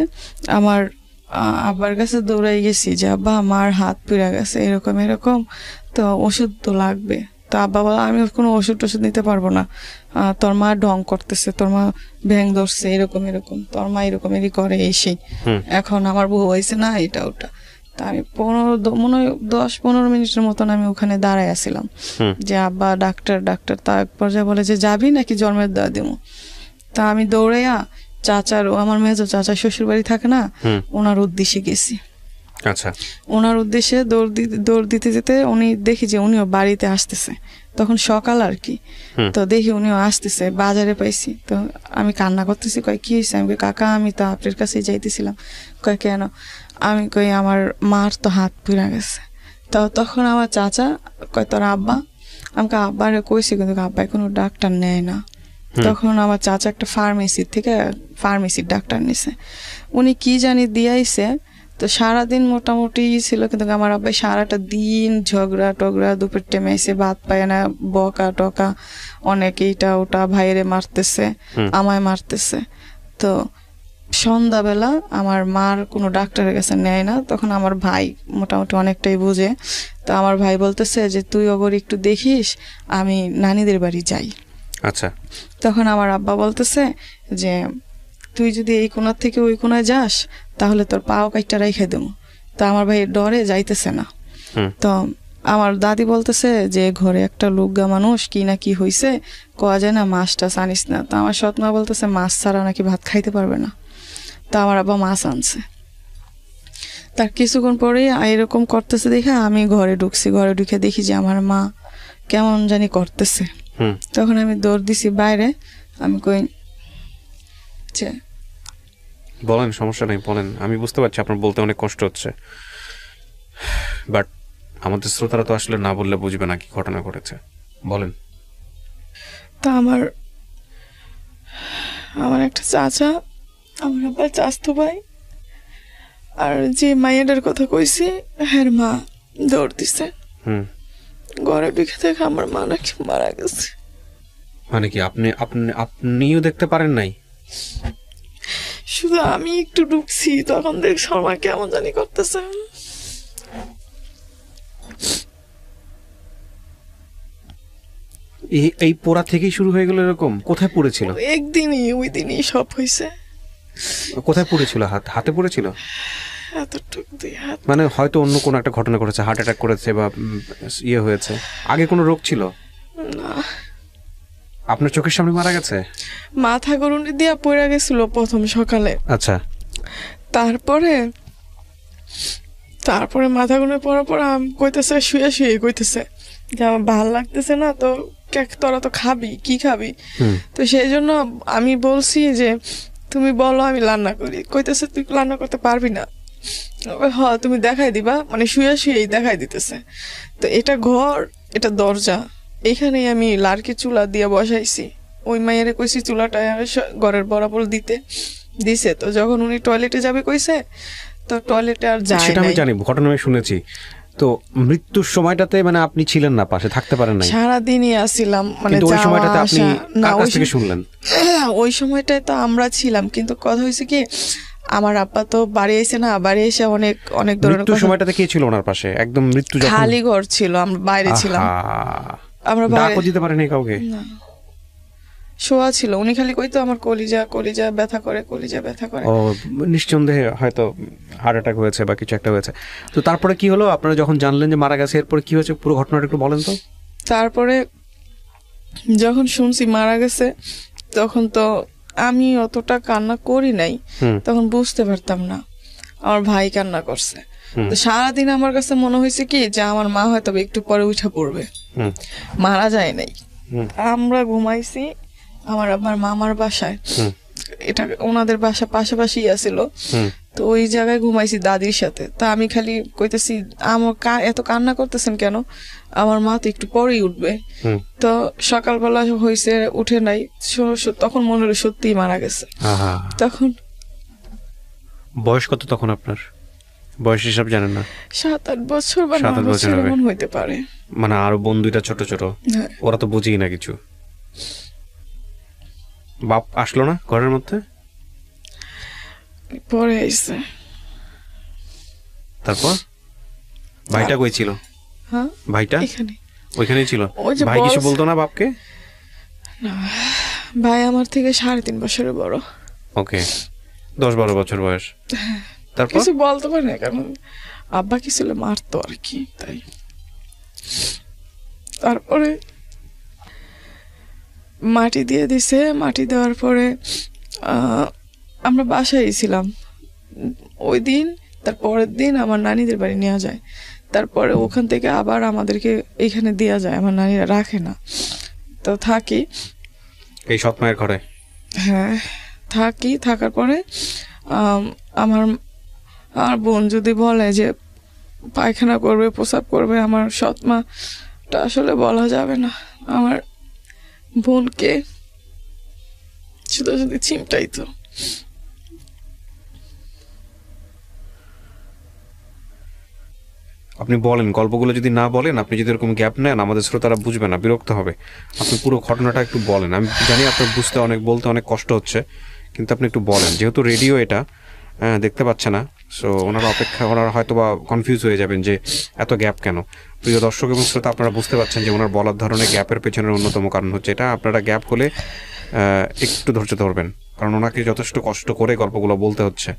আমার আব্বার কাছে দৌড়াই গেছি যে আব্বা মার হাত পুড়ে গেছে, এরকম এরকম, তো ওষুধ তো লাগবে। তো আব্বা বলে আমি কোনো ওষুধ টষুধ নিতে পারবো না, তোর মা ঢং করতেছে, তোর মা ভ্যাং ধরছে, এরকম এরকম, তোর মা এরকমই করে এই সেই, এখন আমার বউ হয়েছে না এটা ওটা। তা আমি 10-15 মিনিটের মতন আমি ওখানে দাঁড়ায় আসছিলাম যে আব্বা ডাক্তার। তার পর্যায়ে বলে যে যাবি নাকি জন্মের দেওয়া দিব। তা আমি দৌড়াইয়া আমার মেজো চাচা শ্বশুর বাড়ি থাকে না, ওনার উদ্দেশ্যে গেছি। আচ্ছা, ওনার উদ্দেশ্যে দৌড় দিতে যেতে উনি দেখি যে উনিও বাড়িতে আসতেছে, তখন সকাল আর কি। তো দেখি উনিও আসতেছে, বাজারে পাইছি। তো আমি কান্না করতেছি, কয় কি হয়েছে? আমি কাকা আমি তো আপনার কাছে যাইতেছিলাম। কয় কেন? আমি কই আমার মার তো হাত পুড়ে গেছে। তো তখন আমার চাচা কয় তোর আব্বা? আমাকে আব্বারে কইছি, কিন্তু আব্বাই কোনো ডাক্তার নেয় না। তখন আমার চাচা একটা ফার্মেসির ডাক্তার নিছে, উনি কি জানি দিয়াইছে। তো সারাদিন মোটামুটি ছিল, কিন্তু আমার আব্বাই সারাটা দিন ঝগড়া টগড়া, দুপুর টাইমে এসে ভাত পায় না, বকা টকা অনেক, এইটা ওটা, ভাইয়েরে মারতেছে, আমায় মারতেছে। তো সন্ধ্যাবেলা আমার মার কোনো ডাক্তারের কাছে নেয় না, তখন আমার ভাই মোটামুটি অনেকটাই বুঝে। তো আমার ভাই বলতেছে যে তুই ওগর একটু দেখিস, আমি নানিদের বাড়ি যাই। আচ্ছা, তখন আমার আব্বা বলতেছে যে তুই যদি এই কোণার থেকে ওই কোণায় যাস তাহলে তোর পাও কাইটা রাইখা দেবো। তো আমার ভাই ডরে যাইতেছে না। তো আমার দাদি বলতেছে যে ঘরে একটা লুগা মানুষ কি না কি হয়েছে, কোয়া যায় না, মাছটা আনিস না। তো আমার সৎমা বলতেছে মাছ ছাড়া নাকি ভাত খাইতে পারবে না। তো আমার আব্বা মাছ আনছে। তার কিছুক্ষণ পরেই এরকম করতেছে দেখে আমি ঘরে ঢুকছি। ঘরে ঢুকে দেখি যে আমার মা কেমন জানি করতেছে। তখন আমি দৌড় দিছি বাইরে। আমি কই বলেন, সমস্যা নেই, বলেন। আমি বুঝতে পারছি আপনার বলতে অনেক কষ্ট হচ্ছে, বাট আমাদের শ্রোতারা তো আসলে না বললে বুঝবে না কি ঘটনা ঘটেছে। বলেন। তা আমার একটা চাচা, আমার আবার চাচতো ভাই, আর যে মাইয়াটার কথা কইছি হ্যাঁ মা দৌড় দিছে। ঘরে ঢুকে দেখে আমার মা নাকি মারা গেছে। মানে কি আপনিও দেখতে পারেন নাই? শুধু আমি একটু ঢুকছি, তখন দেখ শর্মা কেমন জানি করতেছে। এই পোড়া থেকেই শুরু হয়ে গেল এরকম? কোথায় পড়েছিল? ওই দিনই সব হয়েছে। কোথায় পড়েছিল? হাতে পড়েছিল? মানে হয়তো অন্য কোনো একটা ঘটনা ঘটেছে, হার্ট অ্যাটাক করেছে বা ইয়ে হয়েছে। আগে কোনো রোগ ছিল না? আপনার চোখের সামনে মারা গেছে? মাথা গরুনি দিয়া পড়ে গেছিল প্রথম সকালে। আচ্ছা, তারপরে মাথা গুনে পড়ার পর কইতেছে শুয়ে কইতেছে যে আমার ভাল লাগতেছে না, তো তোরা তো খাবি, কি খাবি? তো সেই জন্য আমি বলছি যে তুমি বলো আমি রান্না করি। কইতেছে তুই রান্না করতে পারবি না? হ তুমি দেখাই দিবা, মানে শুয়েই দেখাই দিতেছে। তো এটা ঘর, এটা দরজা, এখানেই আমি লার্কি চুলা দিয়ে বসাইছি। ওই মাইয়ারে কইছি চুলাটা ঘরের বরাবর দিছে। তো যখন উনি টয়লেটে যাবে কইছে, তো টয়লেটে আর যায় না। সেটা আমি জানি, ঘটনা আমি শুনেছি। তো মৃত্যুর সময়টাতে মানে আপনি ছিলেন না, পাশে থাকতে পারেন নাই? সারাদিনই আসছিলাম, মানে কিন্তু ওই সময়টাতে আপনি না কার কাছ থেকে শুনলেন? ওই সময়টায় তো আমরা ছিলাম, কিন্তু কথা হয়েছে কি আমার আব্বা তো বাড়ি এসে না, বাড়ি এসে অনেক অনেক ধরনের মৃত্যুর সময়টাতে কে ছিল ওনার পাশে? একদম মৃত্যু যখন খালি ঘর ছিল, আমরা বাইরে ছিলাম, আমরা ডাকও দিতে পারেনি কাউকে? না, শোয়া ছিল। উনি খালি কইতো আমার কলিজা কলিজা ব্যথা করে, কলিজা ব্যথা করে। ও নিঃসন্দেহে হয়তো হার্ট অ্যাটাক হয়েছে বা কিছু একটা হয়েছে। তো তারপরে কি হলো, আপনারা যখন জানলেন যে মারা গেছে, এরপরে কি হয়েছে পুরো ঘটনাটা একটু বলেন তো। তারপরে যখন শুনছি মারা গেছে, তখন তো আমি অতটা কান্না করি নাই, তখন বুঝতে পারতাম না। আমার ভাই কান্না করছে। তো সারাদিন আমার কাছে মনে হয়েছে কি যে আমার মা হয়তো একটু পরে উঠে পড়বে, মারা যায় নাই। আমরা ঘুমাইছি আমার মামার বাসায়, এটা ওনাদের বাসা পাশাপাশি আছিল, তো ওই জায়গায় ঘুমাইছি দাদির সাথে। তা আমি খালি কইতেছি আমার এত কান্না করতেছেন কেন, আমার মা তো একটু পরেই উঠবে। তো সকালবেলা হয়েছে উঠে নাই, তখন মনে হলো সত্যি মারা গেছে। তখন বয়স কত তখন আপনার? বয়স হিসাব জানেন না? 7-8 বছর বা 9 বছর এমন হইতে পারে। মানে আরো বোন দুইটা ছোট ছোট, ওরা তো বুঝেই না কিছু। বাপ আসলো না ঘরের মধ্যে? পরে আইছে। তারপর ভাইটা কই ছিল? হ্যাঁ, ভাইটা এখানে ওইখানেই ছিল। ভাই কিছু বলতো না বাপকে? না, ভাই আমার থেকে 3.5 বছরের বড়। ওকে, 10-12 বছর বয়স। তারপর কিছু বলতে পারে না, কারণ আব্বা কি ছিল মারতো আর কি, তাই। তারপরে মাটি দিয়ে দিছে, মাটি দেওয়ার পরে আমরা বাসায় ছিলাম ওই দিন। তার পরের দিন আমার নানিদের বাড়ি নেওয়া যায়, তারপরে ওখান থেকে আবার আমাদেরকে এইখানে দেওয়া যায়, আমার নানিরা রাখে না। তো থাকি এই সৎ মায়ের ঘরে। হ্যাঁ থাকি, থাকার পরে আমার বোন যদি বলে যে পায়খানা করবে, প্রসাব করবে, আমার সৎ মাটা আসলে বলা যাবে না। আমার বোনকে শুধু যদি চিমটাইতো। আপনি বলেন, গল্পগুলো যদি না বলেন, আপনি যদি এরকম গ্যাপ নেন, আমাদের শ্রোতারা বুঝবে না, বিরক্ত হবে। আপনি পুরো ঘটনাটা একটু বলেন। আমি জানি আপনার বুঝতে বলতে অনেক কষ্ট হচ্ছে, কিন্তু আপনি একটু বলেন। যেহেতু রেডিও এটা দেখতে পাচ্ছে না, সো ওনারা হয়তো বা কনফিউজ হয়ে যাবেন যে এত গ্যাপ কেন। প্রিয় দর্শক এবং শ্রোতা, আপনারা বুঝতে পারছেন যে ওনার বলার ধরনের গ্যাপের পেছনের অন্যতম কারণ হচ্ছে এটা। আপনারা গ্যাপ হলে একটু ধৈর্য ধরবেন, কারণ ওনাকে যথেষ্ট কষ্ট করে গল্পগুলো বলতে হচ্ছে।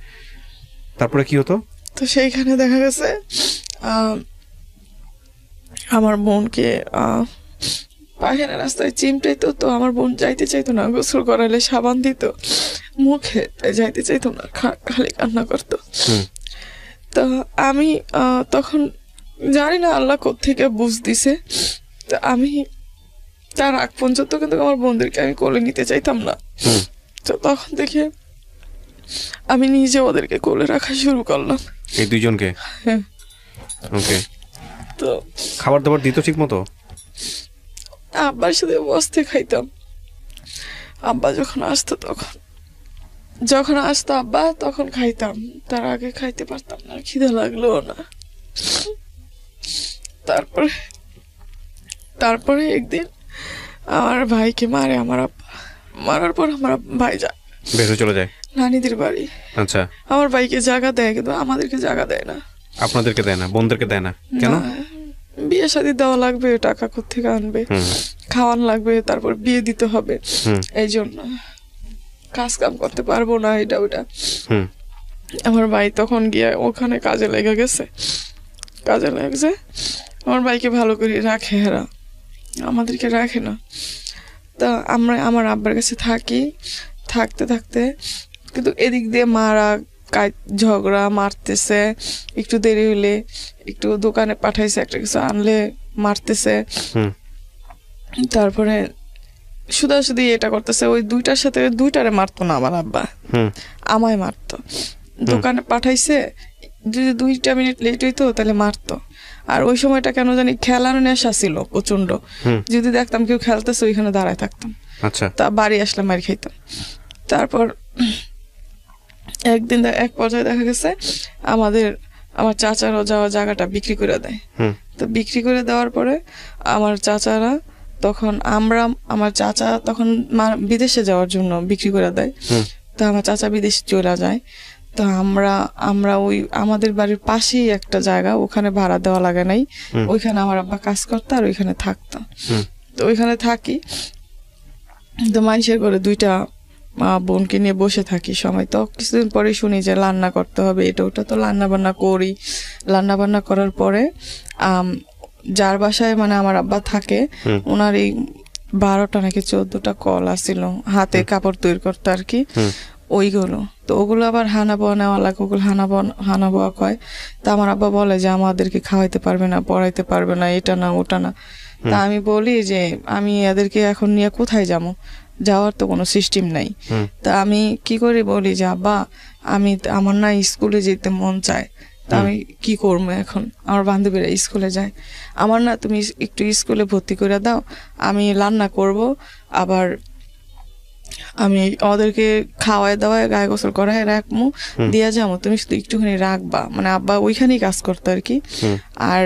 তারপরে কি হতো? তো সেইখানে দেখা গেছে আমার বোনকে পায়খানা রাস্তায় চিমটাইতো। তো আমার বোন যাইতে চাইতো না, গোসল করালে সাবান দিত মুখে, যাইতে চাইতো না, খালি কান্না করতো। তো আমি তখন জানি না আল্লাহ কোত্থেকে বুঝ দিছে, তো আমি তার আগ পর্যন্ত কিন্তু আমার বোনদেরকে আমি কোলে নিতে চাইতাম না। তো তখন দেখে আমি নিজে ওদেরকে কোলে রাখা শুরু করলাম, এই দুইজনকে। হ্যাঁ। ওকে। তো খাবার দাবার দিত ঠিক মতো? আব্বার সাথে বসতে খাইতাম। আব্বা যখন আসতো আব্বা তখন খাইতাম, তার আগে খাইতে পারতাম না, খিদে লাগলো না। তারপরে একদিন আমার ভাইকে মারে আমার আব্বা। মারার পর আমার ভাই যায়, বের হয়ে চলে যায় নানিদের বাড়ি। আচ্ছা। আমার ভাইকে জায়গা দেয়, কিন্তু আমাদেরকে জায়গা দেয় না। আপনাদেরকে দেয় না? বোনদেরকে দেয় না কেন? বিয়ে শাদী দেওয়া লাগবে, টাকা কোত্থেকে আনবে, খাওয়ান লাগবে, তারপর বিয়ে দিতে হবে, এই জন্য কাজ কাম করতে পারবো না, এটা ওটা। আমার ভাই তখন গিয়ে ওখানে কাজে লেগে গেছে। আমার ভাইকে ভালো করে রাখে, এরা আমাদেরকে রাখে না। তা আমার আব্বার কাছে থাকতে কিন্তু এদিক দিয়ে মারা, ঝগড়া, মারতেছে, একটু দেরি হলে একটু দোকানে পাঠাইছে, একটা কিছু আনলে মারতেছে। তারপরে শুধু এটা করতেছে। ওই দুইটারে মারতো না আমার আব্বা, আমায় মারতো। দোকানে পাঠাইছে, যদি 2 মিনিট লেট হইতো তাহলে মারতো। আর ওই সময়টা কেন জানি খেলার নেশা ছিল প্রচন্ড। যদি দেখতাম কেউ খেলতেছে, ওইখানে দাঁড়ায় থাকতাম। আচ্ছা। তা বাড়ি আসলে মার খাইতাম। তারপর একদিন এক পর্যায়ে দেখা গেছে আমাদের আমার চাচারও যাওয়া জায়গাটা বিক্রি করে দেয়। তো বিক্রি করে দেওয়ার পরে আমার চাচারা তখন আমার চাচা তখন বিদেশে যাওয়ার জন্য বিক্রি করে দেয়। তো আমার চাচা বিদেশে চলে যায়। তো আমরা ওই আমাদের বাড়ির পাশেই একটা জায়গা, ওখানে ভাড়া দেওয়া লাগে নাই, ওইখানে আমার আব্বা কাজ করতো আর ওইখানে থাকতো। তো ওইখানে থাকি, তো মানুষের ঘরে 2টা বোনকে নিয়ে বসে থাকি সময়। তো কিছুদিন পরে শুনি যে রান্না করতে হবে, এটা ওটা। তো রান্না বান্না করি। রান্না বান্না করার পরে যার বাসায় মানে আমার আব্বা থাকে, ওনার এই 12টা নাকি 14টা কল আসছিল, হাতে কাপড় তৈরি করতে আর কি, ওইগুলো। তো ওগুলো আবার হানাবোয়া নেওয়া লাগে, ওগুলো হানাবোয়া কয়। তা আমার আব্বা বলে যে আমাদেরকে খাওয়াইতে পারবে না, পড়াইতে পারবে না, এটা না ওটা না। তা আমি বলি যে আমি এদেরকে এখন নিয়ে কোথায় যাবো, যাওয়ার তো কোনো সিস্টেম নাই। তা আমি কি করে বলি যে আব্বা আমার না স্কুলে যেতে মন চায়, তা আমি কি করবো এখন, আমার বান্ধবীরা স্কুলে যায়, আমার না তুমি একটু স্কুলে ভর্তি করে দাও, আমি রান্না করব, আবার আমি ওদেরকে খাওয়ায় দাওয়ায় গায়ে গোসল করায় রাখবো, দিয়া যাবো, তুমি শুধু একটুখানি রাখবা। মানে আব্বা ওইখানেই কাজ করতো আর কি। আর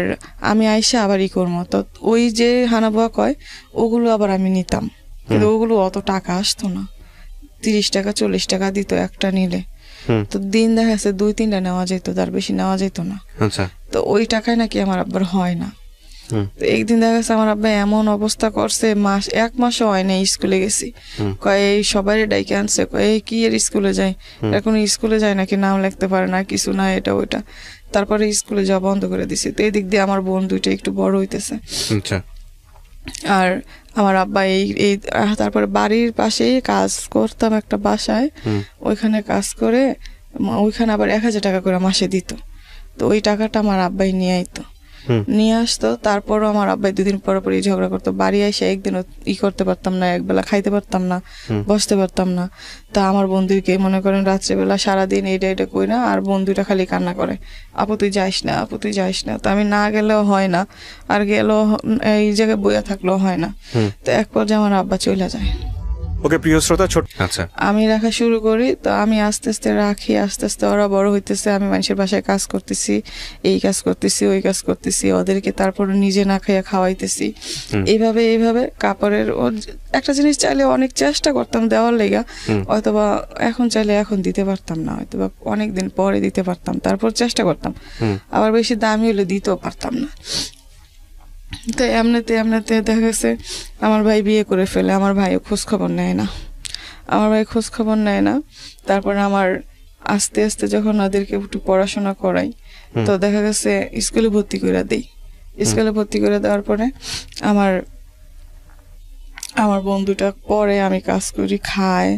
আমি আইসা আবার করবো। তো ওই যে হানাবোয়া কয় ওগুলো আবার আমি নিতাম, কিন্তু ওগুলো অত টাকা আসতো না, 30 টাকা 40 টাকা দিত একটা নিলে। তো দিন দেখা যাচ্ছে 2-3টা নেওয়া যেত, তার বেশি নেওয়া যেত না। তো ওই টাকায় নাকি আমার আব্বার হয় না। তো একদিন দেখা গেছে আমার আব্বা এমন অবস্থা করছে, 1 মাসও হয় না স্কুলে গেছি, কয় এই সবাই ডাইকে আনছে, কয় এই কি এর স্কুলে যায়, এখন স্কুলে যায় নাকি, নাম লিখতে পারে না, কিছু না, এটা ওইটা। তারপরে স্কুলে যাওয়া বন্ধ করে দিছে। তো এই দিক দিয়ে আমার বোন 2টা একটু বড় হইতেছে। আর আমার আব্বা এই তারপরে বাড়ির পাশেই কাজ করতাম একটা বাসায়, ওইখানে কাজ করে ওইখানে আবার 1000 টাকা করে মাসে দিত। তো ওই টাকাটা আমার আব্বাই নিয়ে আইতো, নিয়ে আসতো। তারপরও আমার আব্বাই 2 দিন পর পরই ঝগড়া করতো। বাড়ি এসে একদিনও করতে পারতাম না, একবেলা খাইতে পারতাম না, বসতে পারতাম না। তা আমার বন্ধুকে মনে করেন রাত্রেবেলা সারাদিন এটা কই না, আর বন্ধুটা খালি কান্না করে, আপু তুই যাইস না, আপু তুই যাইস না। তো আমি না গেলেও হয় না, আর গেলেও এই জায়গায় বইয়া থাকলেও হয় না। তো এক পর্যায়ে আমার আব্বা চলে যায়। ওকে প্রিয় শ্রোতা, আচ্ছা আমি রাখা শুরু করি। তো আমি আস্তে আস্তে রাখি, আস্তে আস্তে ওরা বড় হইতেছে, আমি মানুষের বাসায় কাজ করতেছি, এই কাজ করতেছি, ওই কাজ করতেছি, ওদেরকে তারপরে নিজে না খাইয়া খাওয়াইতেছি। এইভাবে কাপড়ের একটা জিনিস চাইলে অনেক চেষ্টা করতাম দেওয়ার লেগা, হয়তোবা এখন চাইলে এখন দিতে পারতাম না, হয়তোবা অনেকদিন পরে দিতে পারতাম, তারপর চেষ্টা করতাম। আবার বেশি দামি হলে দিতেও পারতাম না। তো এমনিতে দেখা গেছে আমার ভাই বিয়ে করে ফেলে, আমার ভাইও খোঁজ খবর নেয় না। তারপর আমার আস্তে আস্তে যখন ওদেরকে একটু পড়াশোনা করাই, তো দেখা গেছে স্কুলে ভর্তি করে দিই। স্কুলে ভর্তি করে দেওয়ার পরে আমার বন্ধুটা পরে আমি কাজ করি, খায়,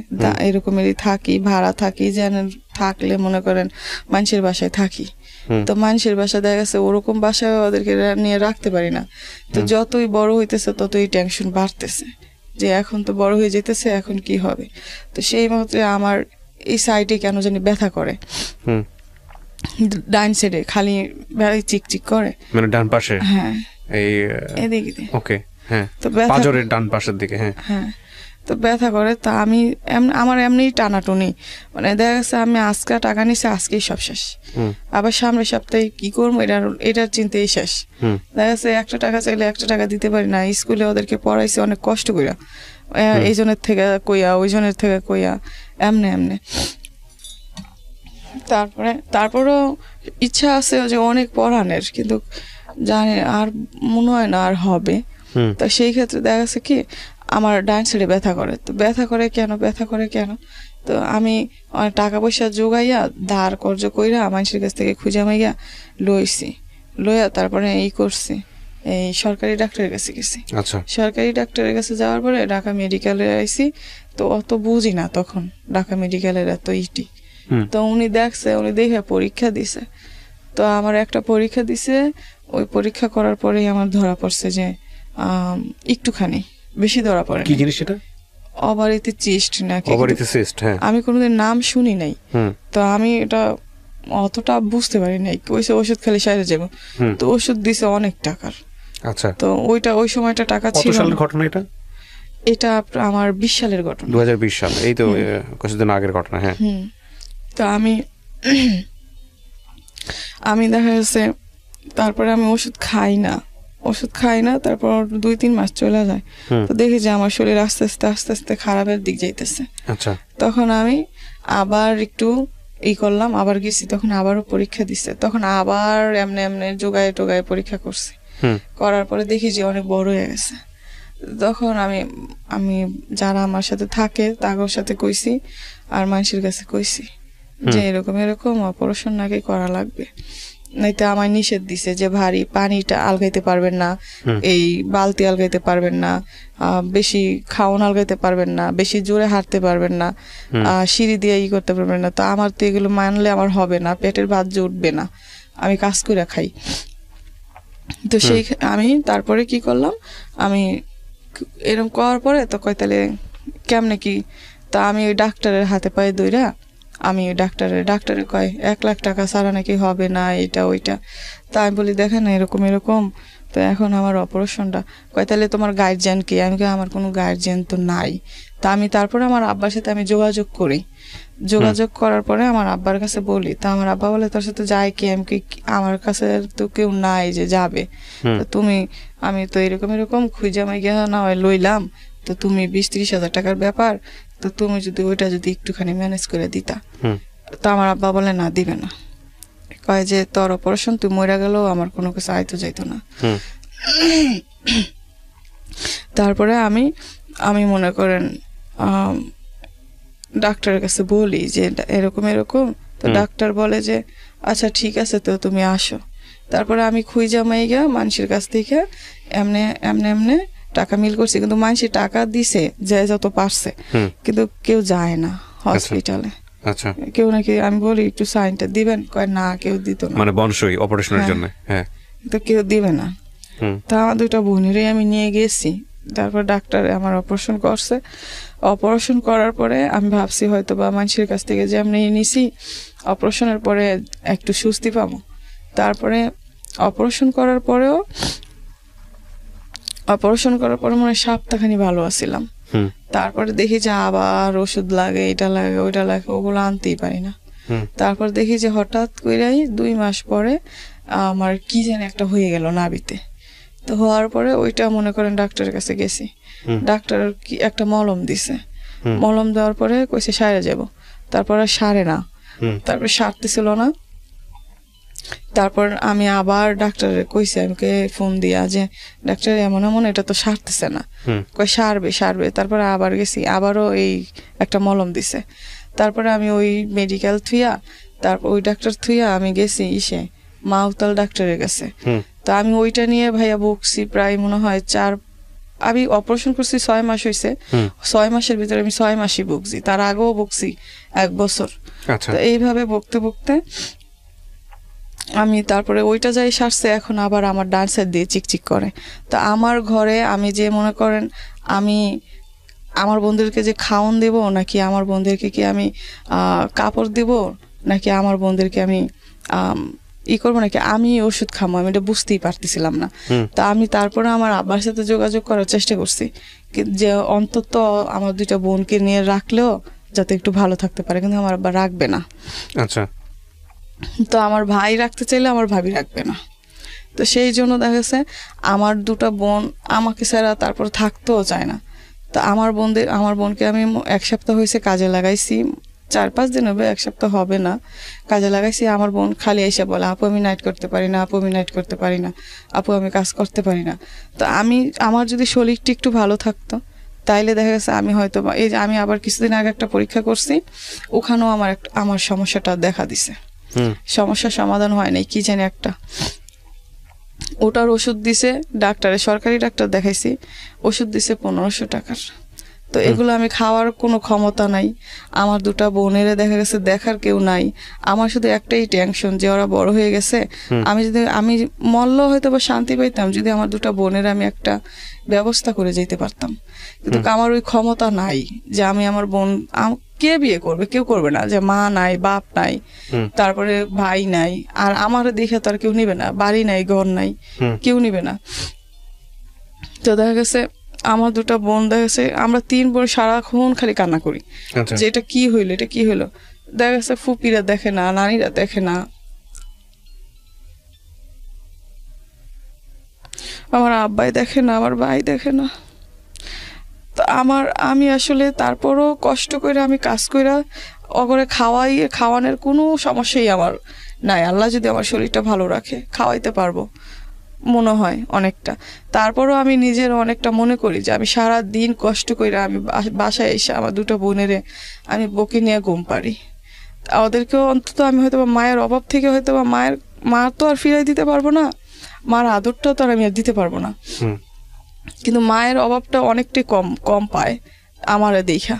এরকমেরই থাকি, ভাড়া থাকি, যেন থাকলে মনে করেন মানুষের বাসায় থাকি। তো মানুষের বাসা দেখা গেছে ওরকম বাসায় ওদেরকে নিয়ে রাখতে পারি না। তো যতই বড় হইতেছে ততই টেনশন বাড়তেছে যে এখন তো বড় হয়ে যেতেছে, এখন কি হবে। তো সেই মুহূর্তে আমার এই সাইডে কেন জানি ব্যথা করে, ডান সাইডে খালি চিকচিক করে, মানে ডান পাশে, হ্যাঁ এই এদিকে, ওকে হ্যাঁ, তো ব্যথা পাঁজরের ডান পাশের দিকে, হ্যাঁ তো ব্যথা করে। তা আমার এমনি টানাটুনি, মানে দেখা গেছে আমি আজকে টাকা নিছি, আজকেই সব শেষ, আবার সামনের সপ্তাহে কি করবো এটার চিন্তাই শেষ। দেখা গেছে 1 টাকা চাইলে 1 টাকা দিতে পারি না। স্কুলে ওদেরকে পড়াইছি অনেক কষ্ট কইরা, এই জনের থেকে কইয়া, ওই জনের থেকে কইয়া, এমনি। তারপরও ইচ্ছা আছে যে অনেক পড়ানোর, কিন্তু জানি আর মনে হয় না আর হবে। তো সেই ক্ষেত্রে দেখা গেছে কি আমার ডান সাইডে ব্যথা করে। তো ব্যথা করে কেন, তো আমি টাকা পয়সা জোগাইয়া ধার কর্জ কইরা মানুষের কাছ থেকে খুঁজে মাইয়া লইয়া তারপরে করছি, এই সরকারি ডাক্তারের কাছে গেছি। আচ্ছা, সরকারি ডাক্তারের কাছে যাওয়ার পরে ঢাকা মেডিকেলে আইছি। তো অত বুঝি না তখন ঢাকা মেডিকেলের এত তো উনি দেখে পরীক্ষা দিছে। তো আমার একটা পরীক্ষা দিছে, ওই পরীক্ষা করার পরেই আমার ধরা পড়ছে যে একটুখানি বেশি ধরা পড়ে। কি জিনিস এটা? ওভারিতে সিস্ট নাকি, ওভারিতে সিস্ট, হ্যাঁ। আমি কোনোদিন নাম শুনি নাই, তো আমি এটা অতটা বুঝতে পারি নাই। কইছে ওষুধ খেলে সাইরে যাবো, তো ওষুধ দিছে অনেক টাকার। আচ্ছা, তো ওই সময়টা টাকা ছিল। কত সালের ঘটনা এটা? এটা আমার 20 সালের ঘটনা। 2020 সাল, এই তো কিছুদিন আগের ঘটনা, হ্যাঁ। তো আমি আমি দেখা গেছে তারপরে আমি ওষুধ খাই না, তারপর 2-3 মাস চলে যায়। তো দেখি যে আমার শরীর আস্তে আস্তে খারাপের দিক যাইতেছে। আচ্ছা, তখন আমি আবার একটু করলাম, আবার গেছি, তখন আবারও পরীক্ষা দিছে, তখন আবার এমনি যোগায় টোগায় পরীক্ষা করছি। করার পরে দেখি যে অনেক বড় হয়ে গেছে। তখন আমি যারা আমার সাথে থাকে তাদের সাথে কইছি, আর মানুষের কাছে কইছি যে এরকম অপারেশন নাকি করা লাগবে, নাইতে আমার নিষেধ দিছে যে ভারী পানিটা আলগাইতে পারবেন না, এই বালতি আলগাইতে পারবেন না, বেশি খাওয়ান আলগাইতে পারবেন না, বেশি জোরে হাঁটতে পারবেন না, সিঁড়ি দিয়ে করতে পারবেন না। তো আমার তো এগুলো মানলে আমার হবে না, পেটের ভাত উঠবে না, আমি কাজ করে খাই। তো আমি তারপরে কি করলাম, আমি এরকম করার পরে তো কয় তাহলে কেমনে কি, তা আমি ওই ডাক্তারের হাতে পায়ে দইরা আমি ডাক্তারে কয় 1 লাখ টাকা ছাড়া নাকি হবে না, এটা ওইটা। তা আমি বলি দেখেন এরকম, তো এখন আমার অপারেশনটা, কয় তাহলে তোমার গার্জিয়ান কি? আমি কই আমার কোনো গার্জিয়ান তো নাই। তা আমি তারপরে আমার আব্বার সাথে আমি যোগাযোগ করি, যোগাযোগ করার পরে আমার আব্বার কাছে বলি, তা আমার আব্বা বলে তোর সাথে যায় কি? আমি আমার কাছে তো কেউ নাই যে যাবে, আমি তো এরকম খুঁজে মাই গিয়ে না হয় লইলাম, তো তুমি 20-30 হাজার টাকার ব্যাপার, তো তুমি যদি ওইটা যদি একটুখানি ম্যানেজ করে দিতা। তো আমার আব্বা বলে না, দিবে না, কয় যে তোর অপারেশন তুই মরে গেলেও আমার কোনো কিছু আইতো যাইতো না। তারপরে আমি মনে করেন ডাক্তারের কাছে বলি যে এরকম, তো ডাক্তার বলে যে আচ্ছা ঠিক আছে, তো তুমি আসো। তারপরে আমি খুঁজা মাই গিয়া মানুষের কাছ থেকে এমনে টাকা মিল করছি, কিন্তু মানুষের টাকা দিছে যে যত পারছে, কিন্তু কেউ যায় না হসপিটালে। আচ্ছা, কেউ নাকি আমি বলি একটু সাইনটা দিবেন, কয় না কেউ দিত না, মানে বনসই অপারেশনের জন্য। হ্যাঁ, তো কেউ দিবে না। তা আমার 2টা বোনেরই আমি নিয়ে গেছি। তারপর ডাক্তার আমার অপারেশন করছে। অপারেশন করার পরে আমি ভাবছি হয়তো বা মানুষের কাছ থেকে যে আমি নিছি, অপারেশনের পরে একটু স্বস্তি পাবো। তারপরে অপারেশন করার পরে মনে 1 সপ্তাহখানি ভালো আছিলাম। তারপরে দেখি যে আবার ওষুধ লাগে, এটা লাগে ওইটা লাগে, ওগুলো আনতেই পারি না। তারপর দেখি যে হঠাৎ করেই 2 মাস পরে আমার কি জানি একটা হয়ে গেল নাভিতে। তো হওয়ার পরে ওইটা মনে করেন ডাক্তারের কাছে গেছি, ডাক্তার কি একটা মলম দিছে, মলম দেওয়ার পরে কইছে সারে যাব। তারপরে সারে না, তারপর সারতেছিল না। তারপর আমি আবার ডাক্তারের কইছি, আমাকে ফোন দিয়া যে ডাক্তার এমন এটা তো সারতেছে না, কই সারবে। তারপরে আবার গেছি, আবারও এই একটা মলম দিছে। তারপরে আমি ওই মেডিকেল থুইয়া, তারপর ওই ডাক্তার থুইয়া আমি গেছি মাউতাল ডাক্তারের কাছে। তো আমি ওইটা নিয়ে ভাইয়া বকছি প্রায় মনে হয় আমি অপারেশন করছি 6 মাস হয়েছে। 6 মাসের ভিতরে আমি 6 মাসই বকছি, তার আগেও বকছি 1 বছর। তো এইভাবে বকতে আমি তারপরে ওইটা যাই সারছে, এখন আবার আমার ডান সাইড দিয়ে চিকচিক করে। তো আমার ঘরে আমি যে মনে করেন আমি আমার বন্ধুদেরকে যে খাওয়ান দেব, নাকি আমার বন্ধুদেরকে কি আমি কাপড় দেব, নাকি আমার বন্ধুদেরকে আমি করবো, নাকি আমি ওষুধ খাবো, আমি এটা বুঝতেই পারতেছিলাম না। তা আমি তারপরে আমার আব্বার সাথে যোগাযোগ করার চেষ্টা করছি যে অন্তত আমার 2টা বোনকে নিয়ে রাখলেও যাতে একটু ভালো থাকতে পারে, কিন্তু আমার আব্বা রাখবে না। আচ্ছা, তো আমার ভাই রাখতে চাইলে আমার ভাবি রাখবে না। তো সেই জন্য দেখা গেছে আমার 2টা বোন আমাকে ছাড়া তারপর থাকতেও চায় না। তো আমার বোনকে আমি 1 সপ্তাহ হয়েছে কাজে লাগাইছি, 4-5 দিন হবে, 1 সপ্তাহ হবে না, কাজে লাগাইছি। আমার বোন খালি এসে বলে আপু আমি নাইট করতে পারি না, আপু আমি কাজ করতে পারি না। তো আমার যদি শরীরটা একটু ভালো থাকতো তাইলে দেখা গেছে আমি হয়তো এই যে আমি আবার কিছুদিন আগে একটা পরীক্ষা করছি, ওখানেও আমার সমস্যাটা দেখা দিছে, সমস্যার সমাধান হয় নাই, কি জানি একটা ওটার ওষুধ দিছে সরকারি ডাক্তার দেখাইছি, ওষুধ দিছে 1500 টাকার। তো এগুলো আমি খাওয়ার কোনো ক্ষমতা নাই, আমার 2টা বোনের দেখা গেছে দেখার কেউ নাই। আমার শুধু একটাই টেনশন যে ওরা বড় হয়ে গেছে, আমি মরলেও হয়তো বা শান্তি পাইতাম যদি আমার 2টা বোনের আমি একটা ব্যবস্থা করে যেতে পারতাম, কিন্তু আমার ওই ক্ষমতা নাই যে আমি আমার বোন কে বিয়ে করবে, কেউ করবে না, যে মা নাই, বাপ নাই, তারপরে ভাই নাই, আর আমার দেখে তো আর কেউ নিবে না, বাড়ি নাই, ঘর নাই, কেউ নিবে না। তো দেখা গেছে আমার 2টা বোন দেখা গেছে আমরা 3 বোন সারাক্ষণ খালি কান্না করি যে এটা কি হইলো। দেখা গেছে ফুপিরা দেখে না, নানিরা দেখে না, আমার আব্বাই দেখে না, আমার ভাই দেখে না। তো আমি আসলে তারপরও কষ্ট করে আমি কাজ করে অগরে খাওয়ানোর কোনো সমস্যাই আমার নাই। আল্লাহ যদি আমার শরীরটা ভালো রাখে খাওয়াইতে পারবো মনে হয় অনেকটা। তারপরও আমি নিজের অনেকটা মনে করি যে আমি সারা দিন কষ্ট করে আমি বাসায় এসে আমার দুটো বোনেরে আমি বকে নিয়ে ঘুম পারি। ওদেরকেও অন্তত আমি হয়তো বা মায়ের অভাব থেকে হয়তো বা মা তো আর ফিরাই দিতে পারবো না, মার আদরটাও তো আর আমি আর দিতে পারবো না, কিন্তু মায়ের অভাবটা অনেকটাই কম পায় আমারে দেখা।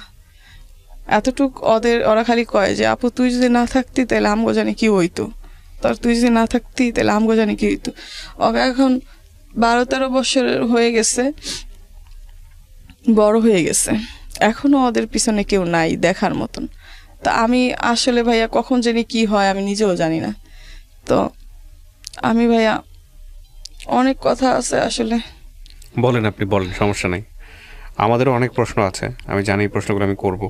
এতটুক ওরা খালি কয় যে আপু তুই যদি না থাকতি তাহলে আমগো জানি কি হইতো, তুই যদি না থাকতি তাহলে আমগো জানি কি হইতো। ওকে এখন 12-13 বছর হয়ে গেছে, বড় হয়ে গেছে, এখনো ওদের পিছনে কেউ নাই দেখার মতন। তা আমি আসলে ভাইয়া কখন জানি কি হয় আমি নিজেও জানি না। তো আমি ভাইয়া অনেক কথা আছে আসলে। বলেন, আপনি বলেন, সমস্যা নেই। আমাদেরও অনেক প্রশ্ন আছে, আমি জানি এই প্রশ্নগুলো আমি করব।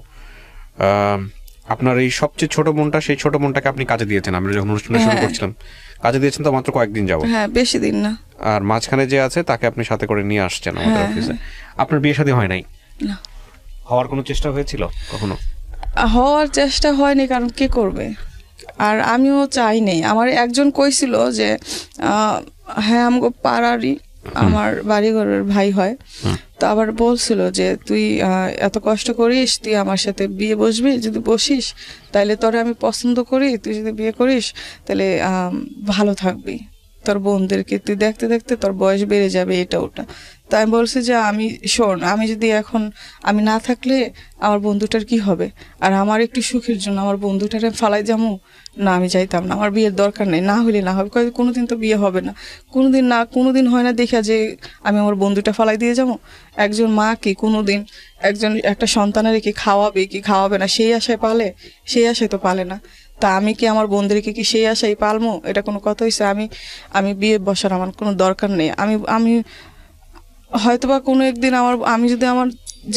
আপনার এই সবচেয়ে ছোট বোনটা, সেই ছোট বোনটাকে আপনি কাজে দিয়েছেন, আমরা যখন অনুষ্ঠানে শুরু করছিলাম কাজে দিয়েছেন তো মাত্র কয়েকদিন যাবো। হ্যাঁ, বেশি দিন না। আর মাঝখানে যে আছে তাকে আপনি সাথে করে নিয়ে আসছেন আমাদের অফিসে। আপনার বিয়ে শাদী হয় নাই? না। হওয়ার কোনো চেষ্টা হয়েছিল কখনো? হওয়ার চেষ্টা হয়নি, কারণ কে করবে, আর আমিও চাই নেই। আমার একজন কইছিল যে হ্যাঁ আমগো পাড়ারই আমার বাড়িঘরের ভাই হয়, তো আবার বলছিল যে তুই এত কষ্ট করিস, তুই আমার সাথে বিয়ে বসবি, যদি বসিস তাহলে তোরে আমি পছন্দ করি, তুই যদি বিয়ে করিস তাহলে ভালো থাকবি, তোর বোনদেরকে তুই দেখতে দেখতে তোর বয়স বেড়ে যাবে, এটা ওটা। তো আমি বলছি যে আমি শোন, আমি যদি এখন আমি না থাকলে আমার বন্ধুটার কি হবে, আর আমার একটু সুখের জন্য আমার বন্ধুটারে ফালাই যাবো না, আমি চাইতাম না, আমার বিয়ের দরকার নেই, না হলে না হবে, কোনোদিন তো বিয়ে হবে না, কোনোদিন হয় না দেখা যে আমি আমার বন্ধুটা ফালাই দিয়ে যাবো। একজন মা কি কোনোদিন একটা সন্তানের কি খাওয়াবে না, সেই আশায় পালে, সেই আশায় তো পালে না। তা আমি কি আমার বন্ধুদেরকে কি সেই আশাই পালমো? এটা কোনো কথা হয়েছে? আমি বিয়ে বসার আমার কোনো দরকার নেই। আমি হয়তোবা কোনো একদিন আমি যদি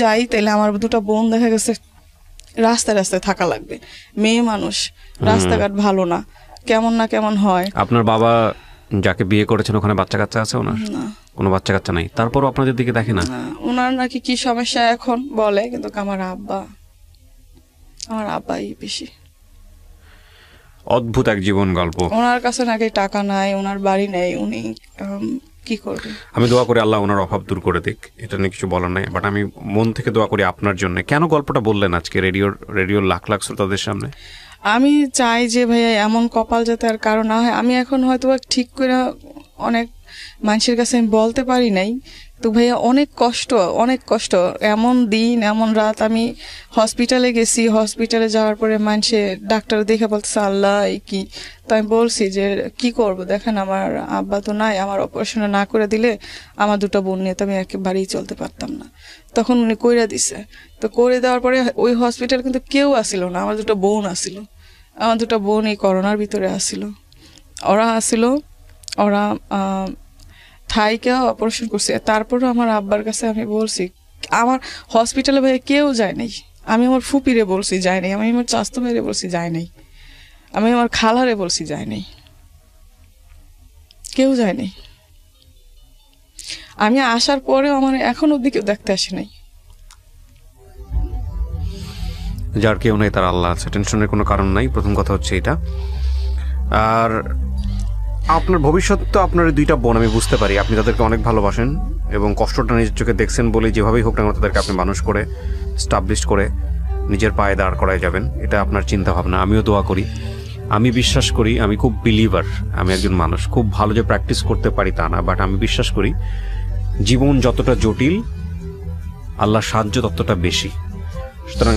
যাই তাহলে আমার দুটো বোন দেখা গেছে রাস্তায় থাকা লাগবে, মেয়ে মানুষ, রাস্তাঘাট ভালো না, কেমন হয়। আপনার বাবা যাকে বিয়ে করেছেন ওখানে বাচ্চা কাচ্চা আছে ওনার? না, কোনো বাচ্চা কাচ্চা নাই। তারপরও আপনাদের দিকে দেখে না? ওনার নাকি কি সমস্যা এখন বলে, কিন্তু আমার আব্বাই বেশি। অদ্ভুত এক জীবন গল্প। ওনার কাছে নাকি টাকা নাই, ওনার বাড়ি নেই, উনি কি করবে? আমি দোয়া করি আল্লাহ ওনার অভাব দূর করে দিক, এটা নিয়ে কিছু বলার নাই, বাট আমি মন থেকে দোয়া করি আপনার জন্য। কেন গল্পটা বললেন আজকে রেডিওর লাখ শ্রোতাদের সামনে? আমি চাই যে ভাইয়া এমন কপাল যাতে আর কারো না হয়। আমি এখন হয়তো ঠিক করে অনেক মানুষের কাছে আমি বলতে পারি নাই, তো ভাইয়া অনেক কষ্ট, এমন দিন এমন রাত। আমি হসপিটালে গেছি, হসপিটালে যাওয়ার পরে মানুষে ডাক্তার দেখে বলতেছে আল্লাহ কি। তো আমি বলছি যে কি করব, দেখেন আমার আব্বা তো নাই, আমার অপারেশন না করে দিলে আমার দুটো বোন নিয়ে তো আমি একেবারেই চলতে পারতাম না। তখন উনি কইরা দিছে, তো করে দেওয়ার পরে ওই হসপিটাল কিন্তু কেউ আসিল না, আমার দুটো বোন আসিল। আমার দুটো বোন এই করোনার ভিতরে ওরা থাইকে অপারেশন করছে। তারপরও আমার আব্বার কাছে আমি বলছি, আমার হসপিটালে ভাই কেউ যায় নাই। আমি আমার ফুপিরে বলছি যায় নাই, আমি আমার চাস্তো ভাইরে বলছি যায় নাই, আমি আমার খালারে বলছি যায় নাই, কেউ যায় নাই। আমি আসার পরেও আমার এখন অব্দি কেউ দেখতে আসে নাই। যার কেউ নেই তার আল্লাহ আছে, টেনশনের কোনো কারণ নাই। প্রথম কথা হচ্ছে এটা। আর আপনার ভবিষ্যৎ তো আপনার দুইটা বোন, আমি বুঝতে পারি আপনি তাদেরকে অনেক ভালোবাসেন এবং কষ্টটা নিজের চোখে দেখছেন বলে যেভাবেই হোক না তাদেরকে আপনি মানুষ করে স্টাবলিশ করে নিজের পায়ে দাঁড় করায় যাবেন, এটা আপনার চিন্তা ভাবনা। আমিও দোয়া করি, আমি বিশ্বাস করি, আমি খুব বিলিভার, আমি একজন মানুষ, খুব ভালো যে প্র্যাকটিস করতে পারি তা না, বাট আমি বিশ্বাস করি জীবন যতটা জটিল আল্লাহর সাহায্য ততটা বেশি। সুতরাং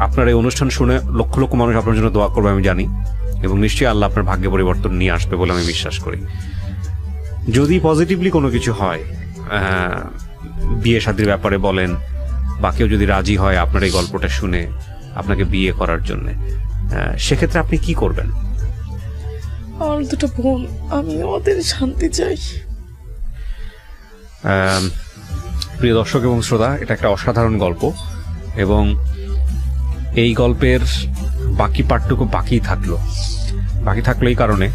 আপনার এই অনুষ্ঠান শুনে লক্ষ লক্ষ মানুষ আপনার জন্য দোয়া করবে আমি জানি, এবং নিশ্চয়ই আল্লাহ আপনার ভাগ্যে পরিবর্তন নিয়ে আসবে বলে আমি বিশ্বাস করি। যদি পজিটিভলি কোনো কিছু হয়, বিয়ে শাদীর ব্যাপারে বলেন, বা কেউ যদি রাজি হয় আপনার এই গল্পটা শুনে আপনাকে বিয়ে করার জন্য, সেক্ষেত্রে আপনি কি করবেন? আমার দুটো বোন, আমি ওদের শান্তি চাই। প্রিয় দর্শক এবং শ্রোতা, এটা একটা অসাধারণ গল্প, এবং এই গল্পের বাকি পার্টটুকু বাকি থাকলো এই কারণে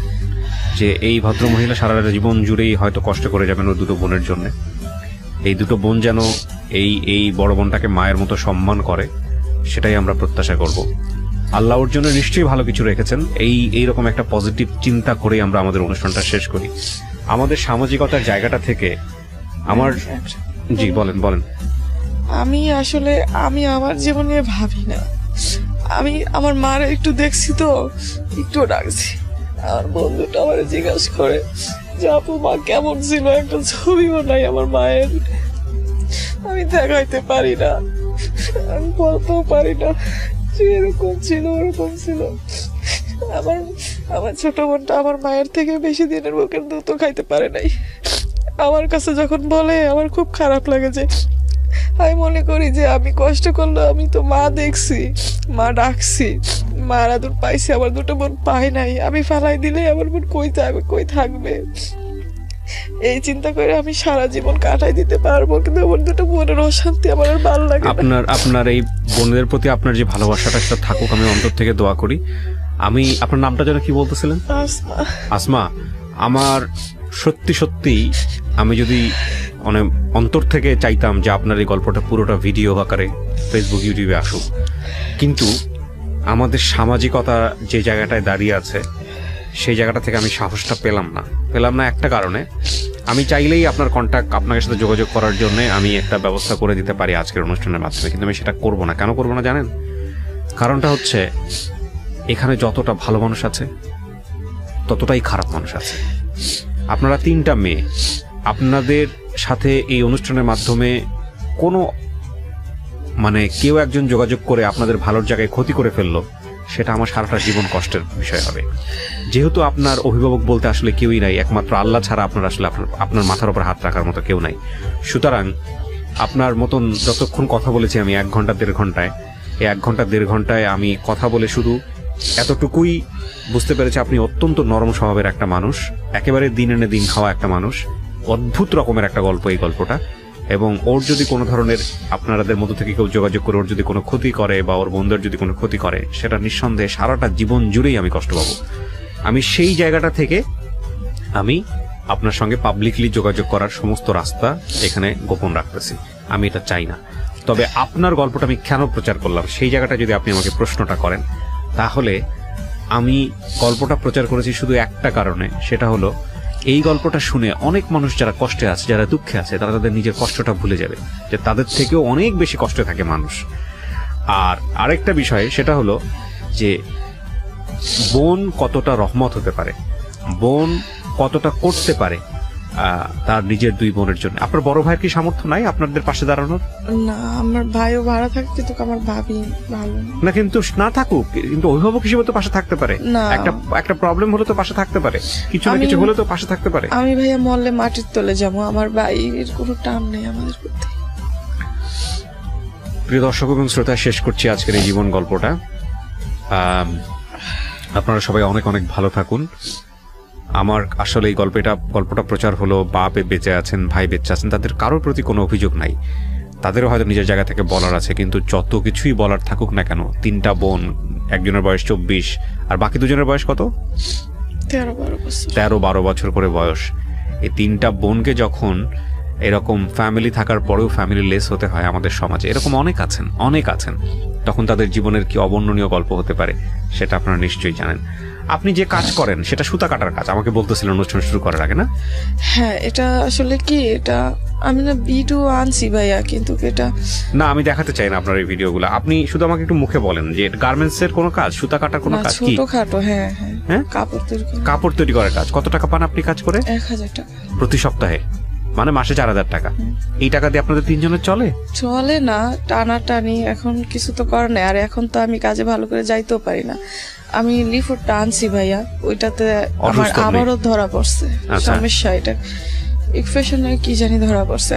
যে এই ভদ্র মহিলা সারা জীবন জুড়েই হয়তো কষ্ট করে যাবেন ওর দুটো বোনের জন্য। এই দুটো বোন যেন এই বড় বোনটাকে মায়ের মতো সম্মান করে, সেটাই আমরা প্রত্যাশা করব। আল্লাহ ওর জন্য নিশ্চয়ই ভালো কিছু রেখেছেন। এইরকম একটা পজিটিভ চিন্তা করেই আমরা আমাদের অনুষ্ঠানটা শেষ করি। আমাদের সামাজিকতার জায়গাটা থেকে আমার জি বলেন বলেন। আমি আসলে আমার জীবনে ভাবি না। আমি আমার মার একটু দেখছি তো, একটু ডাকছি। আমার বন্ধুটা আমার জিজ্ঞাসা করে যে আপু মা কেমন ছিল, একটা ছবিও নাই আমার মায়ের। আমি দেখাইতে পারি না, আমি বলতেও পারি না যে এরকম ছিল ওরকম ছিল। আমার ছোট বোনটা আমার মায়ের থেকে বেশি দিনের বুকের দুধ খাইতে পারে নাই। আমার কাছে যখন বলে আমার খুব খারাপ লাগে। যে আমি মনে করি যে আমি কষ্ট করলে, আমি তো মা দেখছি, মা ডাকছি, মার আদর পাইছি, আমার দুটো বোন পাই নাই। আমি ফালাই দিলে আমার বোন কই যাবে, কই থাকবে, এই চিন্তা করে আমি সারা জীবন কাটাই দিতে পারবো, কিন্তু আমার দুটো বোনের অশান্তি আমার আর ভালো লাগে। আপনার এই বোনদের প্রতি আপনার যে ভালোবাসাটা সেটা থাকুক, আমি অন্তর থেকে দোয়া করি। আমি আপনার নামটা যেন কি বলতেছিলেন? আসমা। আমার সত্যি সত্যি আমি যদি অনেক অন্তর থেকে চাইতাম যে আপনার এই গল্পটা পুরোটা ভিডিও আকারে ফেসবুক ইউটিউবে আসুক, কিন্তু আমাদের সামাজিকতা যে জায়গাটায় দাঁড়িয়ে আছে সেই জায়গাটা থেকে আমি সাহসটা পেলাম না একটা কারণে। আমি চাইলেই আপনার কন্ট্যাক্ট, আপনার সাথে যোগাযোগ করার জন্য আমি একটা ব্যবস্থা করে দিতে পারি আজকের অনুষ্ঠানের মাধ্যমে, কিন্তু আমি সেটা করব না। কেন করব না জানেন? কারণটা হচ্ছে এখানে যতটা ভালো মানুষ আছে ততটাই খারাপ মানুষ আছে। আপনারা 3টা মেয়ে, আপনাদের সাথে এই অনুষ্ঠানের মাধ্যমে কোনো কেউ একজন যোগাযোগ করে আপনাদের ভালোর জায়গায় ক্ষতি করে ফেললো, সেটা আমার সারাটা জীবন কষ্টের বিষয় হবে। যেহেতু আপনার অভিভাবক বলতে আসলে কেউই নাই, একমাত্র আল্লাহ ছাড়া আপনার আসলে আপনার মাথার উপর হাত রাখার মতো কেউ নাই। সুতরাং আপনার মতন যতক্ষণ কথা বলেছি আমি 1 ঘন্টা 1.5 ঘন্টায়, এই 1 ঘন্টা 1.5 ঘন্টায় আমি কথা বলে শুধু এতটুকুই বুঝতে পেরেছি আপনি অত্যন্ত নরম স্বভাবের একটা মানুষ, একেবারে দিন এনে দিন খাওয়া একটা মানুষ। অদ্ভুত রকমের একটা গল্প এই গল্পটা। এবং ওর যদি কোনো ধরনের আপনাদের মধ্য থেকে কেউ যোগাযোগ করে ওর যদি কোনো ক্ষতি করে বা ওর বন্ধুর যদি কোনো ক্ষতি করে, সেটা নিঃসন্দেহে সারাটা জীবন জুড়েই আমি কষ্ট পাবো। আমি সেই জায়গাটা থেকে আমি আপনার সঙ্গে পাবলিকলি যোগাযোগ করার সমস্ত রাস্তা এখানে গোপন রাখতেছি। আমি এটা চাই না। তবে আপনার গল্পটা আমি কেন প্রচার করলাম সেই জায়গাটা যদি আপনি আমাকে প্রশ্নটা করেন, তাহলে আমি গল্পটা প্রচার করেছি শুধু একটা কারণে, সেটা হলো এই গল্পটা শুনে অনেক মানুষ যারা কষ্টে আছে, যারা দুঃখে আছে, তারা তাদের নিজের কষ্টটা ভুলে যাবে, যে তাদের থেকেও অনেক বেশি কষ্টে থাকে মানুষ। আর আরেকটা বিষয় সেটা হলো যে বোন কতটা রহমত হতে পারে, বোন কতটা করতে পারে তার নিজের 2 বোনের জন্য। আপনার বড় ভাইয়ের কি সামর্থ্য নাই আপনাদের পাশে দাঁড়ানোর? না, আমার ভাইও ভাড়া থাকে, কিন্তু আমার ভাবি ভালো না। কিন্তু না থাকুক, কিন্তু অভিভাবক হিসেবে তো পাশে থাকতে পারে। একটা প্রবলেম হলে তো পাশে থাকতে পারে, কিছু না কিছু হলে তো পাশে থাকতে পারে। আমি ভাইয়া মরলে মাটির তলে যাবো, আমার ভাইয়ের কোনো টান নেই আমাদের প্রতি। প্রিয় দর্শক এবং শ্রোতা, শেষ করছি আজকের এই জীবন গল্পটা। আপনারা সবাই অনেক অনেক ভালো থাকুন। আমার আসলে এই গল্পটা প্রচার হলো, বাপ বেঁচে আছেন, ভাই বেঁচে আছেন, তাদের কারোর প্রতি কোনো অভিযোগ নাই, তাদেরও হয়তো নিজের জায়গা থেকে বলার আছে। কিন্তু যত কিছুই বলার থাকুক না কেন, 3টা বোন, একজনের বয়স 24 আর বাকি 2জনের বয়স কত? 13-12 বছর করে বয়স। এই 3টা বোনকে যখন এরকম ফ্যামিলি থাকার পরেও ফ্যামিলি লেস হতে হয় আমাদের সমাজে, এরকম অনেক আছেন, তখন তাদের জীবনের কি অবর্ণনীয় গল্প হতে পারে সেটা আপনারা নিশ্চয়ই জানেন। আপনি যে কাজ করেন সেটা সুতা কাটার কাজ, আমাকে বলতেছিলেন অনুষ্ঠান শুরু করার আগে, না? হ্যাঁ, এটা আসলে কি, এটা আমি না ভিডিও আনছি ভাইয়া, কিন্তু এটা না, আমি দেখাতে চাই না আপনার এই ভিডিওগুলো। আপনি শুধু আমাকে একটু মুখে বলেন যে গার্মেন্টস এর কোনো কাজ, সুতা কাটার কোনো কাজ কি? ছোটখাটো। হ্যাঁ, কাপড় তৈরি করার কাজ। কত টাকা পান আপনি কাজ করে? 1000 টাকা প্রতি সপ্তাহে, মানে মাসে 4000 টাকা। এই টাকা দিয়ে আপনাদের 3 জনের চলে না? টানাটানি এখন কিছু তো করার নেই। আর এখন তো আমি কাজে ভালো করে যাইতেও পারি না। আমি লিফটটা আনছি ভাইয়া, ওইটাতে আমার আবারও ধরা পড়ছে সমস্যা। এটা ইনফেকশনে কি জানি ধরা পড়ছে।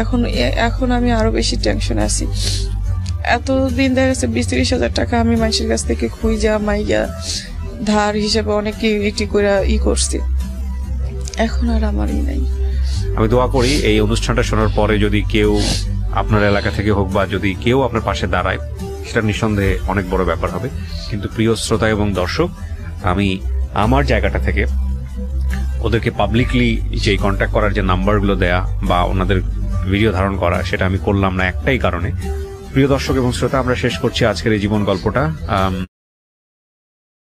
এখন আমি আরো বেশি টেনশনে আছি। এতদিন দেখা গেছে 20-30 হাজার টাকা আমি মানুষের কাছ থেকে খুঁজা মাইয়া ধার হিসেবে অনেক ইটি করে করছি, এখন আর আমারই নাই। আমি দোয়া করি এই অনুষ্ঠানটা শোনার পরে যদি কেউ আপনার এলাকা থেকে হোক বা যদি কেউ আপনার পাশে দাঁড়ায়, সেটা নিঃসন্দেহে অনেক বড় ব্যাপার হবে। কিন্তু প্রিয় শ্রোতা এবং দর্শক, আমি আমার জায়গাটা থেকে ওদেরকে পাবলিকলি যে কন্ট্যাক্ট করার যে নাম্বারগুলো দেয়া বা ওনাদের ভিডিও ধারণ করা, সেটা আমি করলাম না একটাই কারণে। প্রিয় দর্শক এবং শ্রোতা, আমরা শেষ করছি আজকের এই জীবন গল্পটা।